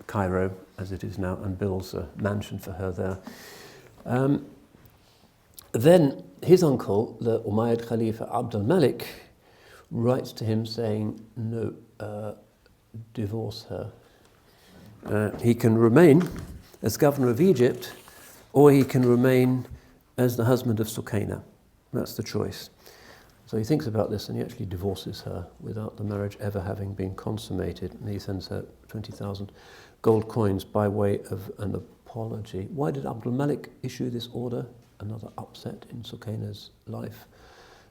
Cairo, as it is now, and builds a mansion for her there. Then his uncle, the Umayyad Khalifa Abdul Malik, writes to him saying, no, divorce her. He can remain as governor of Egypt, or he can remain as the husband of Sukayna. That's the choice. So he thinks about this and he actually divorces her without the marriage ever having been consummated. And he sends her 20,000 gold coins by way of an apology. Why did Abdul Malik issue this order? Another upset in Sukayna's life.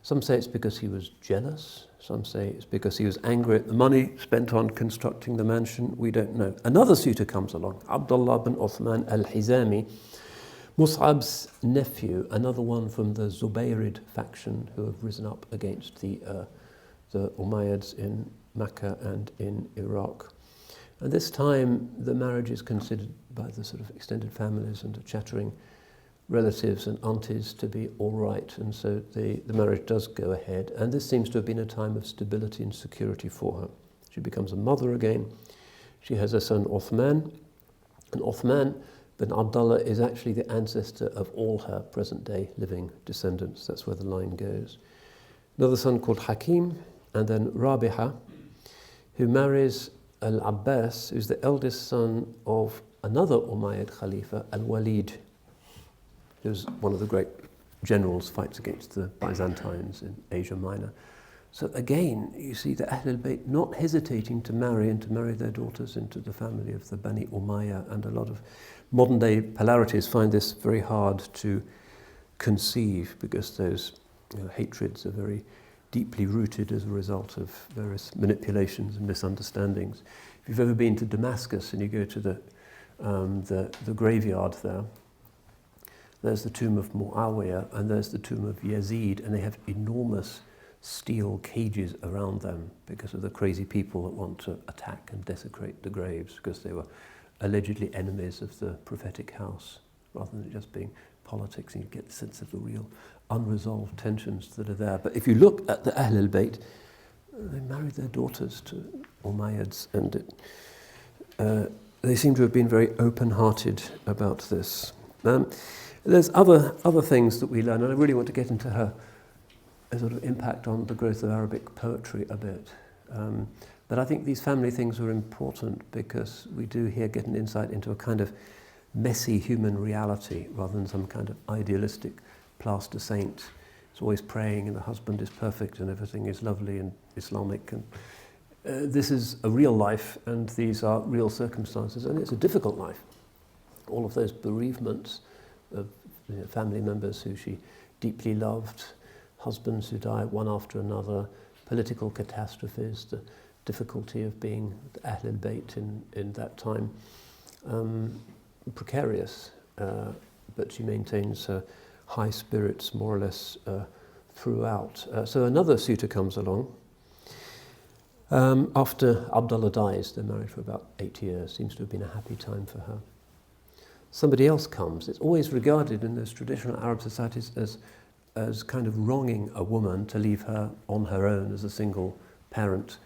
Some say it's because he was jealous. Some say it's because he was angry at the money spent on constructing the mansion. We don't know. Another suitor comes along, Abdullah bin Uthman al-Hizami, Mus'ab's nephew, another one from the Zubayrid faction who have risen up against the Umayyads in Mecca and in Iraq. And this time the marriage is considered by the sort of extended families and the chattering relatives and aunties to be all right, and so the marriage does go ahead, and this seems to have been a time of stability and security for her. She becomes a mother again. She has a son Uthman, and Uthman bin Abdullah is actually the ancestor of all her present-day living descendants. That's where the line goes. Another son called Hakim, and then Rabiha, who marries al-Abbas, who's the eldest son of another Umayyad Khalifa, al-Walid. He was one of the great generals, fights against the Byzantines in Asia Minor. So again, you see the Ahl al-Bayt not hesitating to marry their daughters into the family of the Bani Umayyah, and a lot of modern day polarities find this very hard to conceive because those hatreds are very deeply rooted as a result of various manipulations and misunderstandings. If you've ever been to Damascus and you go to the graveyard there, there's the tomb of Muawiyah and there's the tomb of Yazid, and they have enormous steel cages around them because of the crazy people that want to attack and desecrate the graves, because they were allegedly enemies of the prophetic house, rather than it just being politics, and you get the sense of the real unresolved tensions that are there. But if you look at the Ahl al-Bayt, they married their daughters to Umayyads, and they seem to have been very open-hearted about this. There's other things that we learn, and I really want to get into her sort of impact on the growth of Arabic poetry a bit. But I think these family things are important because we do here get an insight into a kind of messy human reality rather than some kind of idealistic plaster saint. It's always praying and the husband is perfect and everything is lovely and Islamic. And this is a real life, and these are real circumstances, and it's a difficult life. All of those bereavements of family members who she deeply loved, husbands who die one after another, political catastrophes, the difficulty of being Ahl al-Bayt in that time. Precarious, but she maintains her high spirits more or less throughout. So another suitor comes along. After Abdullah dies, they're married for about 8 years. Seems to have been a happy time for her. Somebody else comes. It's always regarded in those traditional Arab societies as kind of wronging a woman to leave her on her own as a single parent.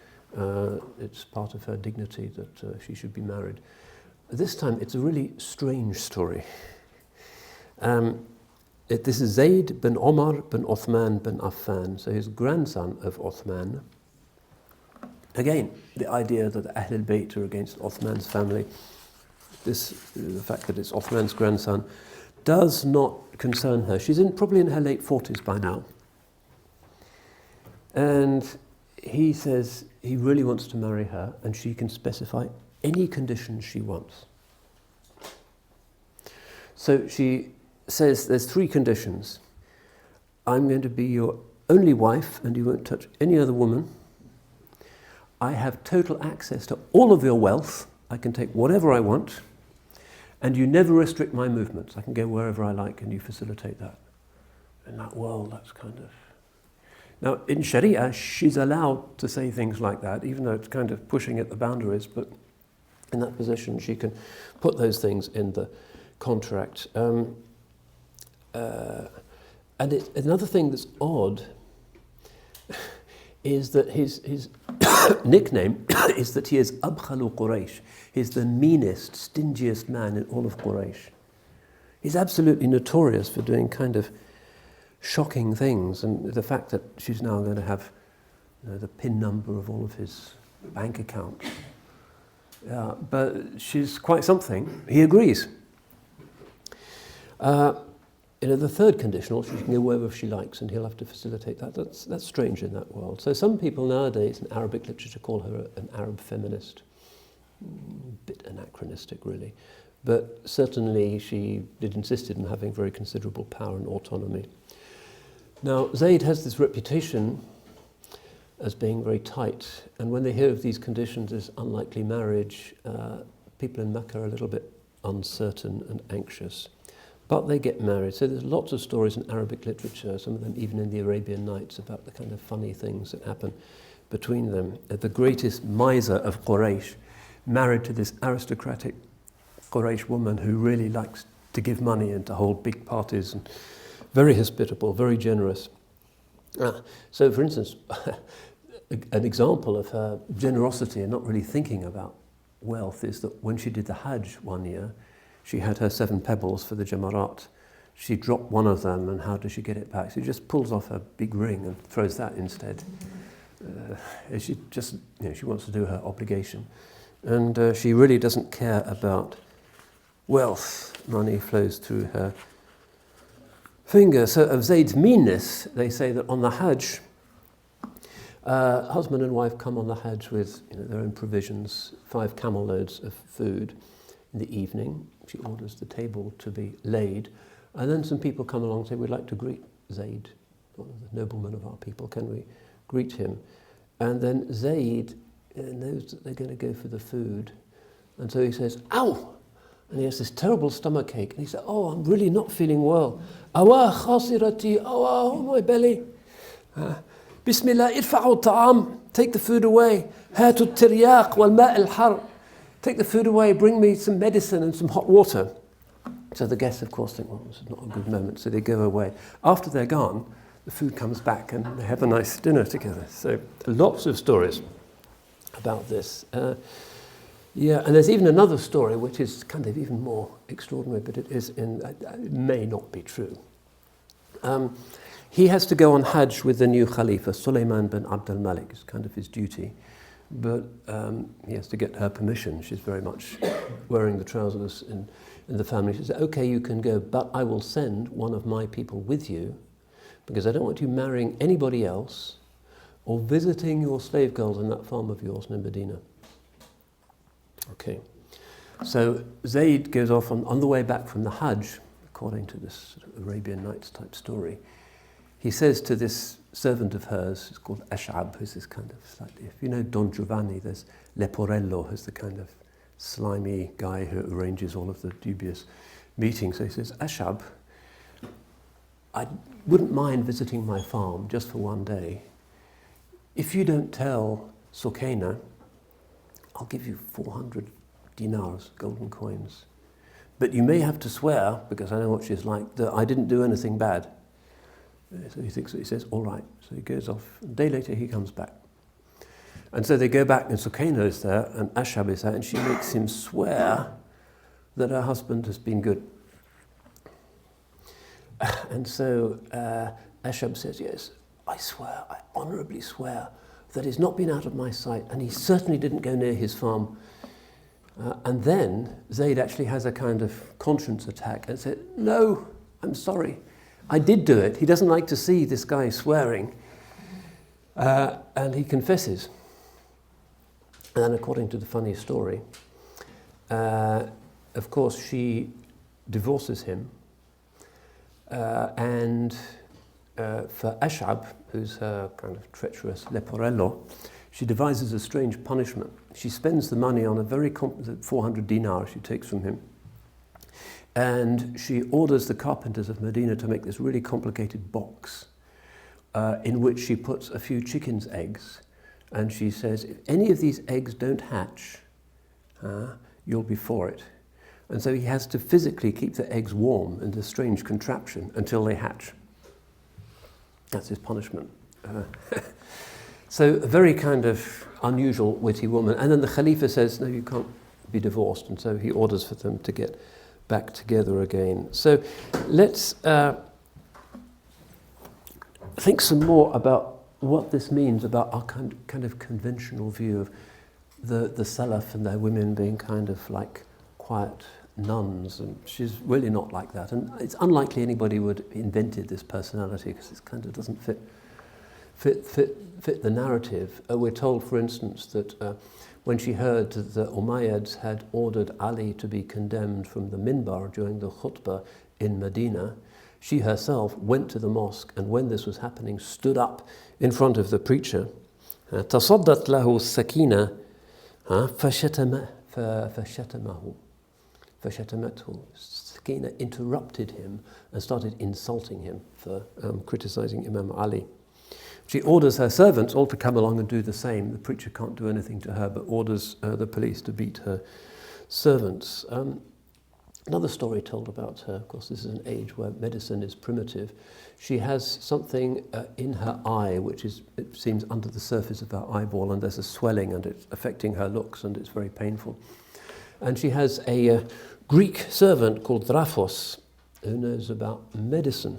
It's part of her dignity that she should be married. This time it's a really strange story. This is Zayd bin Omar bin Uthman bin Affan, so his grandson of Uthman. Again, the idea that the Ahl al-Bayt are against Uthman's family, the fact that it's Uthman's grandson, does not concern her. She's probably in her late 40s by now. And he says he really wants to marry her, and she can specify any conditions she wants. So she says there's 3 conditions. I'm going to be your only wife and you won't touch any other woman. I have total access to all of your wealth. I can take whatever I want. And you never restrict my movements. I can go wherever I like and you facilitate that. In that world, that's kind of... Now, in Sharia, she's allowed to say things like that, even though it's kind of pushing at the boundaries, but in that position, she can put those things in the contract. And another thing that's odd is that his nickname is that he is Abkhalu Quraysh. He's the meanest, stingiest man in all of Quraysh. He's absolutely notorious for doing kind of shocking things, and the fact that she's now going to have the PIN number of all of his bank accounts. Yeah, but she's quite something. He agrees. The third conditional, she can go wherever she likes, and he'll have to facilitate that. That's strange in that world. So some people nowadays in Arabic literature call her an Arab feminist. A bit anachronistic, really. But certainly she insisted in having very considerable power and autonomy. Now, Zayd has this reputation as being very tight, and when they hear of these conditions as unlikely marriage, people in Mecca are a little bit uncertain and anxious. But they get married. So there's lots of stories in Arabic literature, some of them even in the Arabian Nights, about the kind of funny things that happen between them. The greatest miser of Quraysh married to this aristocratic Quraysh woman who really likes to give money and to hold big parties, and very hospitable, very generous. So, for instance, an example of her generosity and not really thinking about wealth is that when she did the Hajj one year, she had her 7 pebbles for the Jamarat. She dropped one of them, and how does she get it back? She just pulls off her big ring and throws that instead. She just, she wants to do her obligation. And she really doesn't care about wealth. Money flows through her finger. So of Zayd's meanness, they say that on the Hajj, husband and wife come on the Hajj with their own provisions, 5 camel loads of food. In the evening, she orders the table to be laid, and then some people come along and say, we'd like to greet Zayd, one of the noblemen of our people, can we greet him? And then Zayd knows that they're going to go for the food, and so he says, ow! And he has this terrible stomachache, and he said, oh, I'm really not feeling well. Awa khasirati, oh, my belly. Bismillah, idfa'u ta'am, take the food away. Hatu tiryaq wal ma' al-har. Take the food away, bring me some medicine and some hot water. So the guests, of course, think, well, this is not a good moment, so they go away. After they're gone, the food comes back and they have a nice dinner together. So lots of stories about this. Yeah, and there's even another story which is kind of even more extraordinary, but it may not be true. He has to go on Hajj with the new Khalifa, Sulaiman bin Abdul Malik. It's kind of his duty. But he has to get her permission. She's very much wearing the trousers in the family. She says, okay, you can go, but I will send one of my people with you because I don't want you marrying anybody else or visiting your slave girls in that farm of yours in Medina. Okay. So Zayd goes off on the way back from the Hajj, according to this sort of Arabian Nights type story. He says to this servant of hers, it's called Ash'ab, who's this kind of slightly, if you know Don Giovanni, there's Leporello, who's the kind of slimy guy who arranges all of the dubious meetings. So he says, Ash'ab, I wouldn't mind visiting my farm just for one day. If you don't tell Sukayna, I'll give you 400 dinars, golden coins. But you may have to swear, because I know what she's like, that I didn't do anything bad. So he thinks, he says, all right. So he goes off. A day later, he comes back. And so they go back, and Sukayna is there, and Ash'ab is there, and she makes him swear that her husband has been good. And so Ash'ab says, yes, I swear, I honourably swear that he's not been out of my sight, and he certainly didn't go near his farm. And then Zayd actually has a kind of conscience attack and said, no, I'm sorry. I did do it. He doesn't like to see this guy swearing. And he confesses. And then according to the funny story, of course, she divorces him. And for Ash'ab, who's her kind of treacherous leporello, she devises a strange punishment. She spends the money on a very 400 dinars she takes from him. And she orders the carpenters of Medina to make this really complicated box in which she puts a few chickens' eggs. And she says, if any of these eggs don't hatch, you'll be for it. And so he has to physically keep the eggs warm in this strange contraption until they hatch. That's his punishment. So a very kind of unusual, witty woman. And then the Khalifa says, no, you can't be divorced. And so he orders for them to get back together again. So let's think some more about what this means about our kind of conventional view of the Salaf and their women being kind of like quiet nuns, and she's really not like that. And it's unlikely anybody would have invented this personality because it kind of doesn't fit the narrative. We're told, for instance, that when she heard that the Umayyads had ordered Ali to be condemned from the minbar during the khutbah in Medina, she herself went to the mosque, and when this was happening, stood up in front of the preacher. تصدت له السكينة فشتمته. Sukayna interrupted him and started insulting him for criticizing Imam Ali. She orders her servants all to come along and do the same. The preacher can't do anything to her, but orders the police to beat her servants. Another story told about her, of course, this is an age where medicine is primitive. She has something in her eye, which is, it seems, under the surface of her eyeball, and there's a swelling, and it's affecting her looks, and it's very painful. And she has a Greek servant called Draphos, who knows about medicine.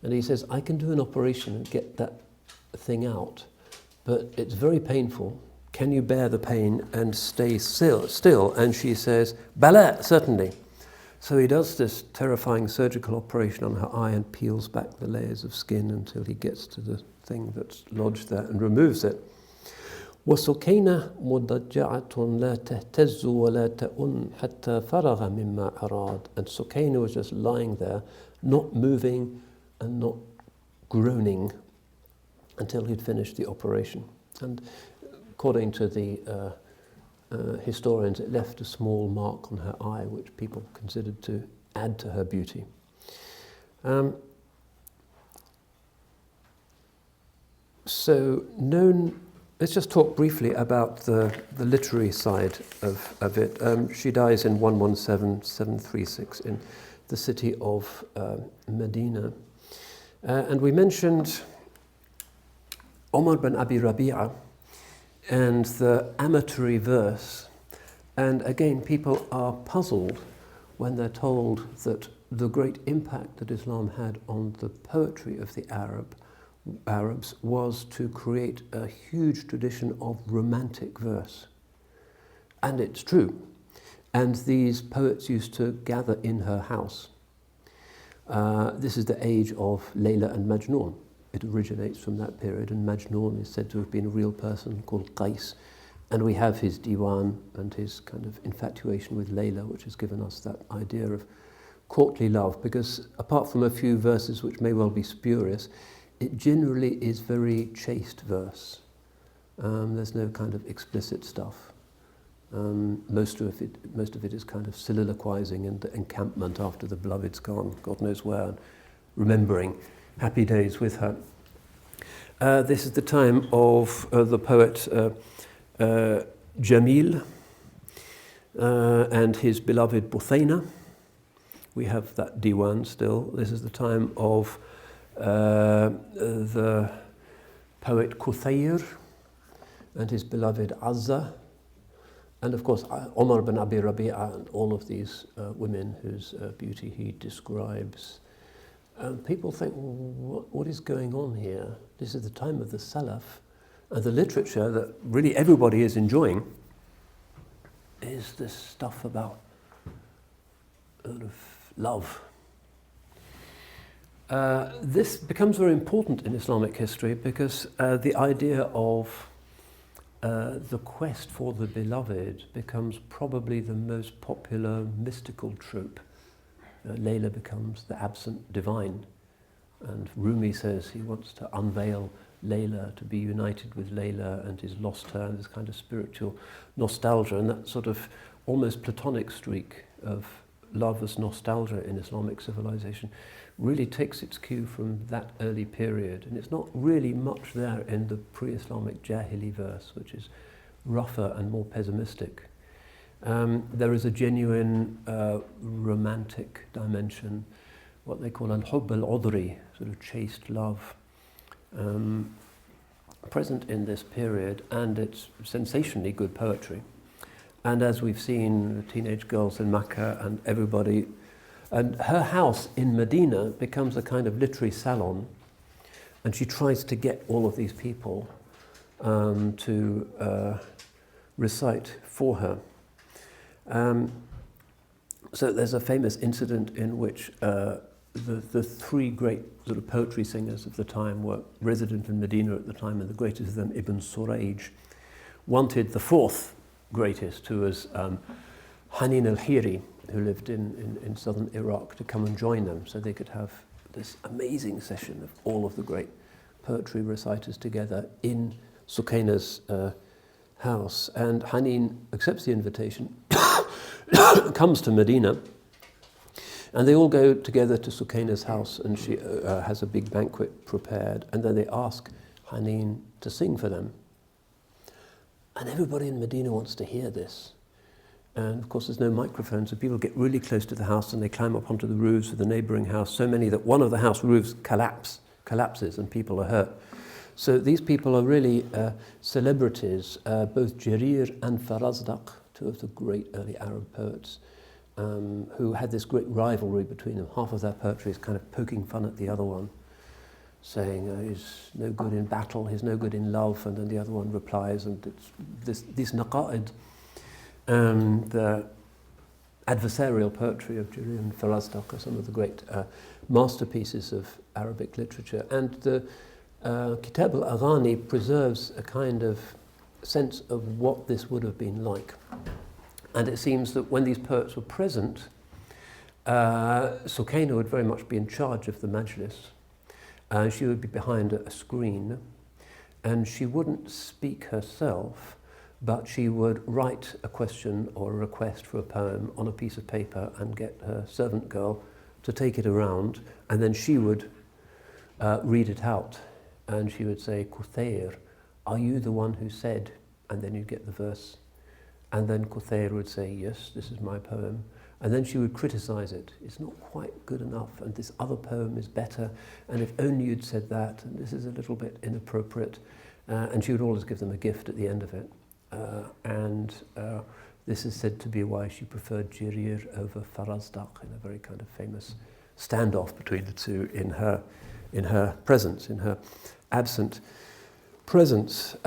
And he says, I can do an operation and get that thing out, but it's very painful. Can you bear the pain and stay still? And she says, Bala, certainly. So he does this terrifying surgical operation on her eye and peels back the layers of skin until he gets to the thing that's lodged there and removes it. وسكينة مضجعة لا تهتز ولا تؤن حتى فرغ مما أراد. And Sukayna was just lying there, not moving and not groaning until he'd finished the operation. And according to the historians, it left a small mark on her eye, which people considered to add to her beauty. Let's just talk briefly about the literary side of it. She dies in 117-736 in the city of Medina. And we mentioned Omar bin Abi Rabi'a and the amatory verse. And again, people are puzzled when they're told that the great impact that Islam had on the poetry of the Arabs was to create a huge tradition of romantic verse. And it's true. And these poets used to gather in her house. This is the age of Layla and Majnun. It originates from that period, and Majnun is said to have been a real person called Qais. And we have his diwan and his kind of infatuation with Layla, which has given us that idea of courtly love, because apart from a few verses which may well be spurious, it generally is very chaste verse. There's no kind of explicit stuff. Most of it is kind of soliloquizing in the encampment after the beloved's gone, God knows where, and remembering happy days with her. This is the time of the poet Jamil and his beloved Buthayna. We have that diwan still. This is the time of the poet Kuthayr and his beloved Azza, and of course Omar bin Abi Rabi'a and all of these women whose beauty he describes. People think, well, what is going on here? This is the time of the Salaf, and the literature that really everybody is enjoying is this stuff about love. This becomes very important in Islamic history because the idea of the quest for the beloved becomes probably the most popular mystical trope. Layla becomes the absent divine, and Rumi says he wants to unveil Layla, to be united with Layla, and he's lost her, and this kind of spiritual nostalgia, and that sort of almost Platonic streak of love as nostalgia in Islamic civilization really takes its cue from that early period, and it's not really much there in the pre-Islamic Jahili verse, which is rougher and more pessimistic. There is a genuine romantic dimension, what they call al-hubb al-udri, sort of chaste love, present in this period, and it's sensationally good poetry. And as we've seen, the teenage girls in Makkah and everybody, and her house in Medina becomes a kind of literary salon, and she tries to get all of these people to recite for her. So there's a famous incident in which the three great sort of poetry singers of the time were resident in Medina at the time, and the greatest of them, Ibn Surayj, wanted the fourth greatest, who was Hanin al-Hiri, who lived in southern Iraq, to come and join them so they could have this amazing session of all of the great poetry reciters together in Sukayna's house. And Hanin accepts the invitation, comes to Medina, and they all go together to Sukayna's house, and she has a big banquet prepared, and then they ask Hanin to sing for them. And everybody in Medina wants to hear this. And of course there's no microphone, so people get really close to the house and they climb up onto the roofs of the neighbouring house, so many that one of the house roofs collapses and people are hurt. So these people are really celebrities, both Jarir and Farazdaq, two of the great early Arab poets, who had this great rivalry between them. Half of their poetry is kind of poking fun at the other one, saying he's no good in battle, he's no good in love, and then the other one replies, and it's this naqa'id. adversarial poetry of Jiri and Farazdaq are some of the great masterpieces of Arabic literature. And the Kitab al-Aghani preserves a kind of sense of what this would have been like. And it seems that when these poets were present, Sukayna would very much be in charge of the majlis. She would be behind a screen, and she wouldn't speak herself, but she would write a question or a request for a poem on a piece of paper and get her servant girl to take it around, and then she would read it out. And she would say, Kuthair, are you the one who said? And then you'd get the verse. And then Kuthair would say, yes, this is my poem. And then she would criticize it. It's not quite good enough, and this other poem is better, and if only you'd said that, and this is a little bit inappropriate. And she would always give them a gift at the end of it. This is said to be why she preferred Jirir over Farazdaq in a very kind of famous standoff between the two in her presence, in her absent presence.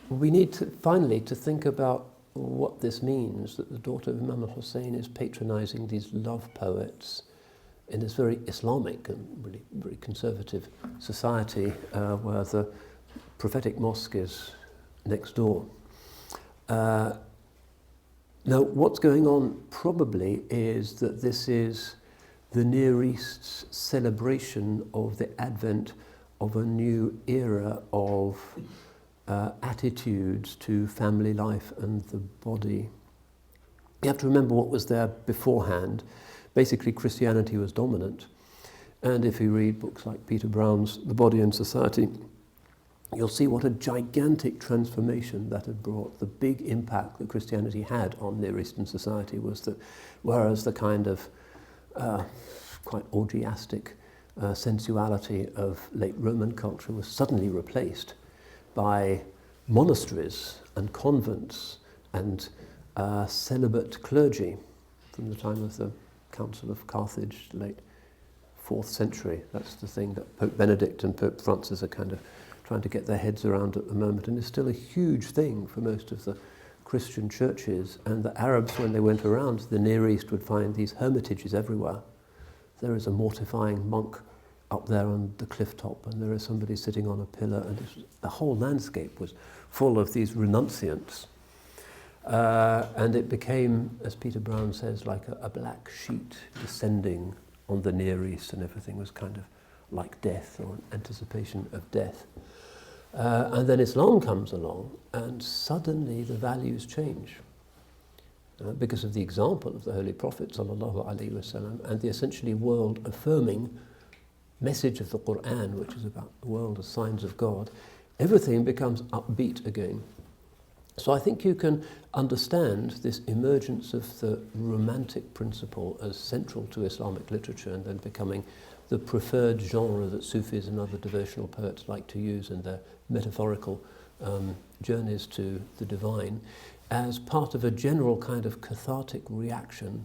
We need to finally to think about what this means, that the daughter of Imam al-Hussein is patronizing these love poets in this very Islamic and really very conservative society where the prophetic mosque is next door. Now, what's going on probably is that this is the Near East's celebration of the advent of a new era of attitudes to family life and the body. You have to remember what was there beforehand. Basically, Christianity was dominant. And if you read books like Peter Brown's The Body and Society, you'll see what a gigantic transformation that had brought. The big impact that Christianity had on Near Eastern society was that whereas the kind of quite orgiastic sensuality of late Roman culture was suddenly replaced by monasteries and convents and celibate clergy from the time of the Council of Carthage, late 4th century. That's the thing that Pope Benedict and Pope Francis are kind of trying to get their heads around at the moment, and it's still a huge thing for most of the Christian churches. And the Arabs, when they went around the Near East, would find these hermitages everywhere. There is a mortifying monk up there on the cliff top, and there is somebody sitting on a pillar, and the whole landscape was full of these renunciants. And it became, as Peter Brown says, like a black sheet descending on the Near East, and everything was kind of like death or an anticipation of death. And then Islam comes along, and suddenly the values change because of the example of the Holy Prophet ﷺ and the essentially world-affirming message of the Quran, which is about the world as signs of God. Everything becomes upbeat again. So I think you can understand this emergence of the romantic principle as central to Islamic literature and then becoming the preferred genre that Sufis and other devotional poets like to use in their metaphorical journeys to the divine as part of a general kind of cathartic reaction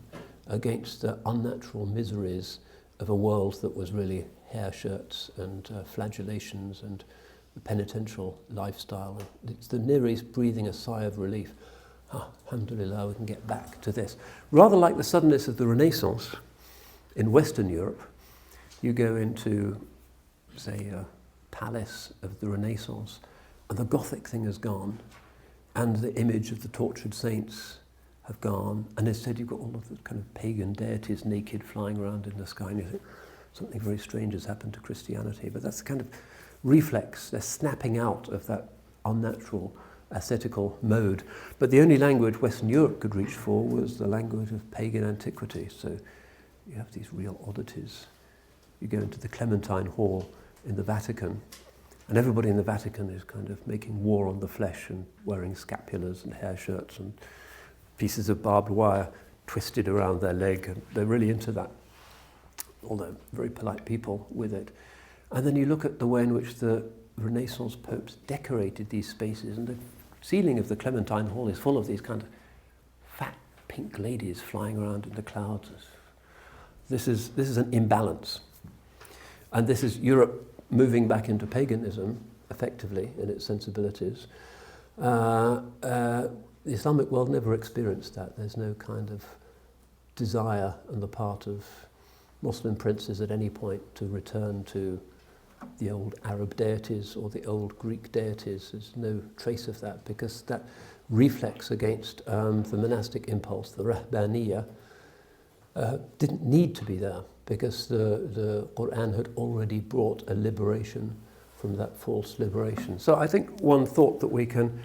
against the unnatural miseries of a world that was really hair shirts and flagellations and the penitential lifestyle. It's the Near East breathing a sigh of relief. Alhamdulillah, we can get back to this. Rather like the suddenness of the Renaissance in Western Europe, you go into, say, a palace of the Renaissance, and the Gothic thing has gone, and the image of the tortured saints have gone, and instead you've got all of the kind of pagan deities naked flying around in the sky, and you think something very strange has happened to Christianity. But that's the kind of reflex. They're snapping out of that unnatural ascetical mode. But the only language Western Europe could reach for was the language of pagan antiquity. So you have these real oddities. You go into the Clementine Hall in the Vatican, and everybody in the Vatican is kind of making war on the flesh and wearing scapulars and hair shirts and pieces of barbed wire twisted around their leg. And they're really into that, although very polite people with it. And then you look at the way in which the Renaissance popes decorated these spaces, and the ceiling of the Clementine Hall is full of these kind of fat pink ladies flying around in the clouds. This is an imbalance. And this is Europe moving back into paganism, effectively, in its sensibilities. the Islamic world never experienced that. There's no kind of desire on the part of Muslim princes at any point to return to the old Arab deities or the old Greek deities. There's no trace of that, because that reflex against the monastic impulse, the rahbaniyya, didn't need to be there, because the Quran had already brought a liberation from that false liberation. So I think one thought that we can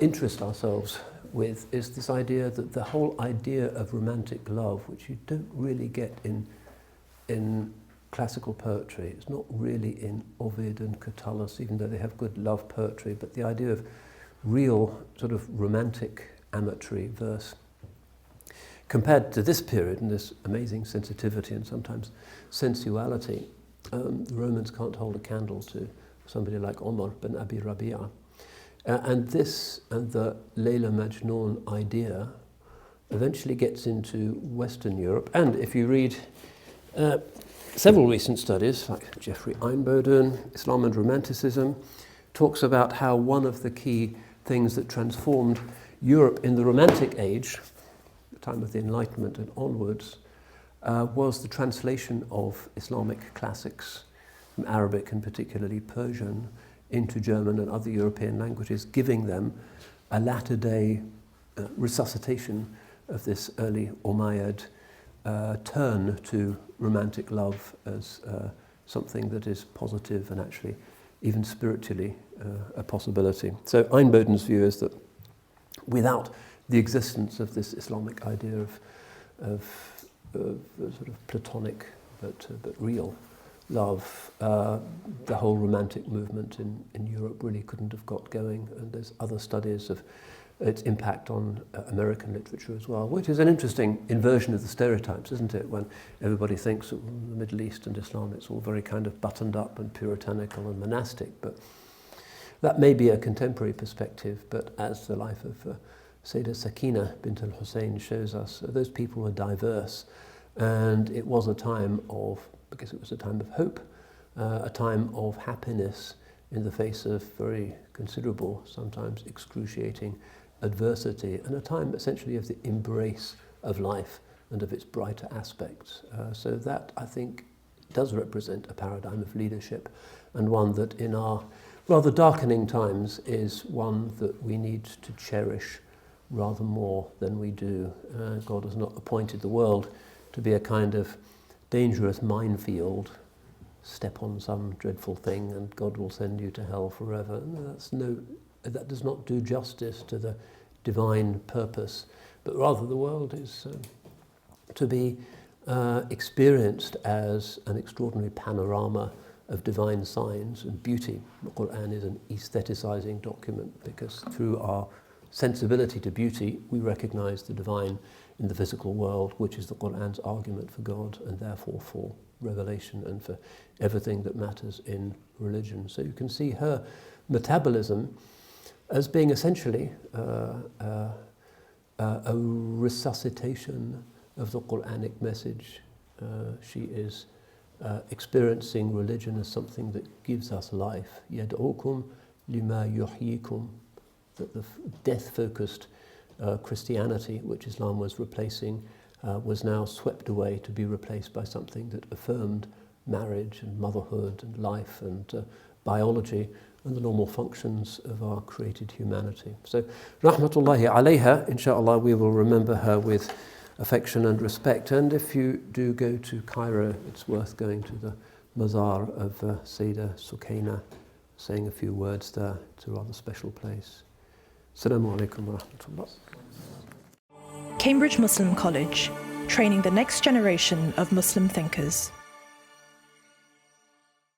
interest ourselves with is this idea that the whole idea of romantic love, which you don't really get in classical poetry, it's not really in Ovid and Catullus, even though they have good love poetry, but the idea of real sort of romantic amatory verse, compared to this period and this amazing sensitivity and sometimes sensuality, the Romans can't hold a candle to somebody like Omar bin Abi Rabi'a. And this and the Layla Majnun idea eventually gets into Western Europe. And if you read several recent studies, like Jeffrey Einboden, Islam and Romanticism, talks about how one of the key things that transformed Europe in the Romantic age, the time of the Enlightenment and onwards, was the translation of Islamic classics from Arabic and particularly Persian into German and other European languages, giving them a latter-day resuscitation of this early Umayyad turn to romantic love as something that is positive and actually even spiritually a possibility. So Einboden's view is that without the existence of this Islamic idea of sort of platonic but real love, the whole romantic movement in Europe really couldn't have got going. And there's other studies of its impact on American literature as well, which is an interesting inversion of the stereotypes, isn't it? When everybody thinks of the Middle East and Islam, it's all very kind of buttoned up and puritanical and monastic, but that may be a contemporary perspective, but as the life of Sayyidah Sukayna bint al-Hussein shows us, those people were diverse, and it was a time of, because it was a time of hope, a time of happiness in the face of very considerable, sometimes excruciating adversity, and a time essentially of the embrace of life and of its brighter aspects. So that, I think, does represent a paradigm of leadership, and one that in our rather darkening times is one that we need to cherish rather more than we do. God has not appointed the world to be a kind of dangerous minefield. Step on some dreadful thing and God will send you to hell forever. That does not do justice to the divine purpose, but rather the world is to be experienced as an extraordinary panorama of divine signs and beauty. The Quran is an aestheticizing document, because through our sensibility to beauty we recognize the divine in the physical world, which is the Quran's argument for God and therefore for revelation and for everything that matters in religion. So you can see her metabolism as being essentially a resuscitation of the Quranic message. She is experiencing religion as something that gives us life. يَدْعُوكُمْ لِمَا يُحْيِيكُمْ, that the death-focused Christianity, which Islam was replacing, was now swept away to be replaced by something that affirmed marriage and motherhood and life and biology and the normal functions of our created humanity. So, rahmatullahi alayha, inshallah, we will remember her with affection and respect. And if you do go to Cairo, it's worth going to the mazar of Sayyidah Sukayna, saying a few words there. It's a rather special place. Assalamu alaikum wa rahmatullah. Cambridge Muslim College, training the next generation of Muslim thinkers.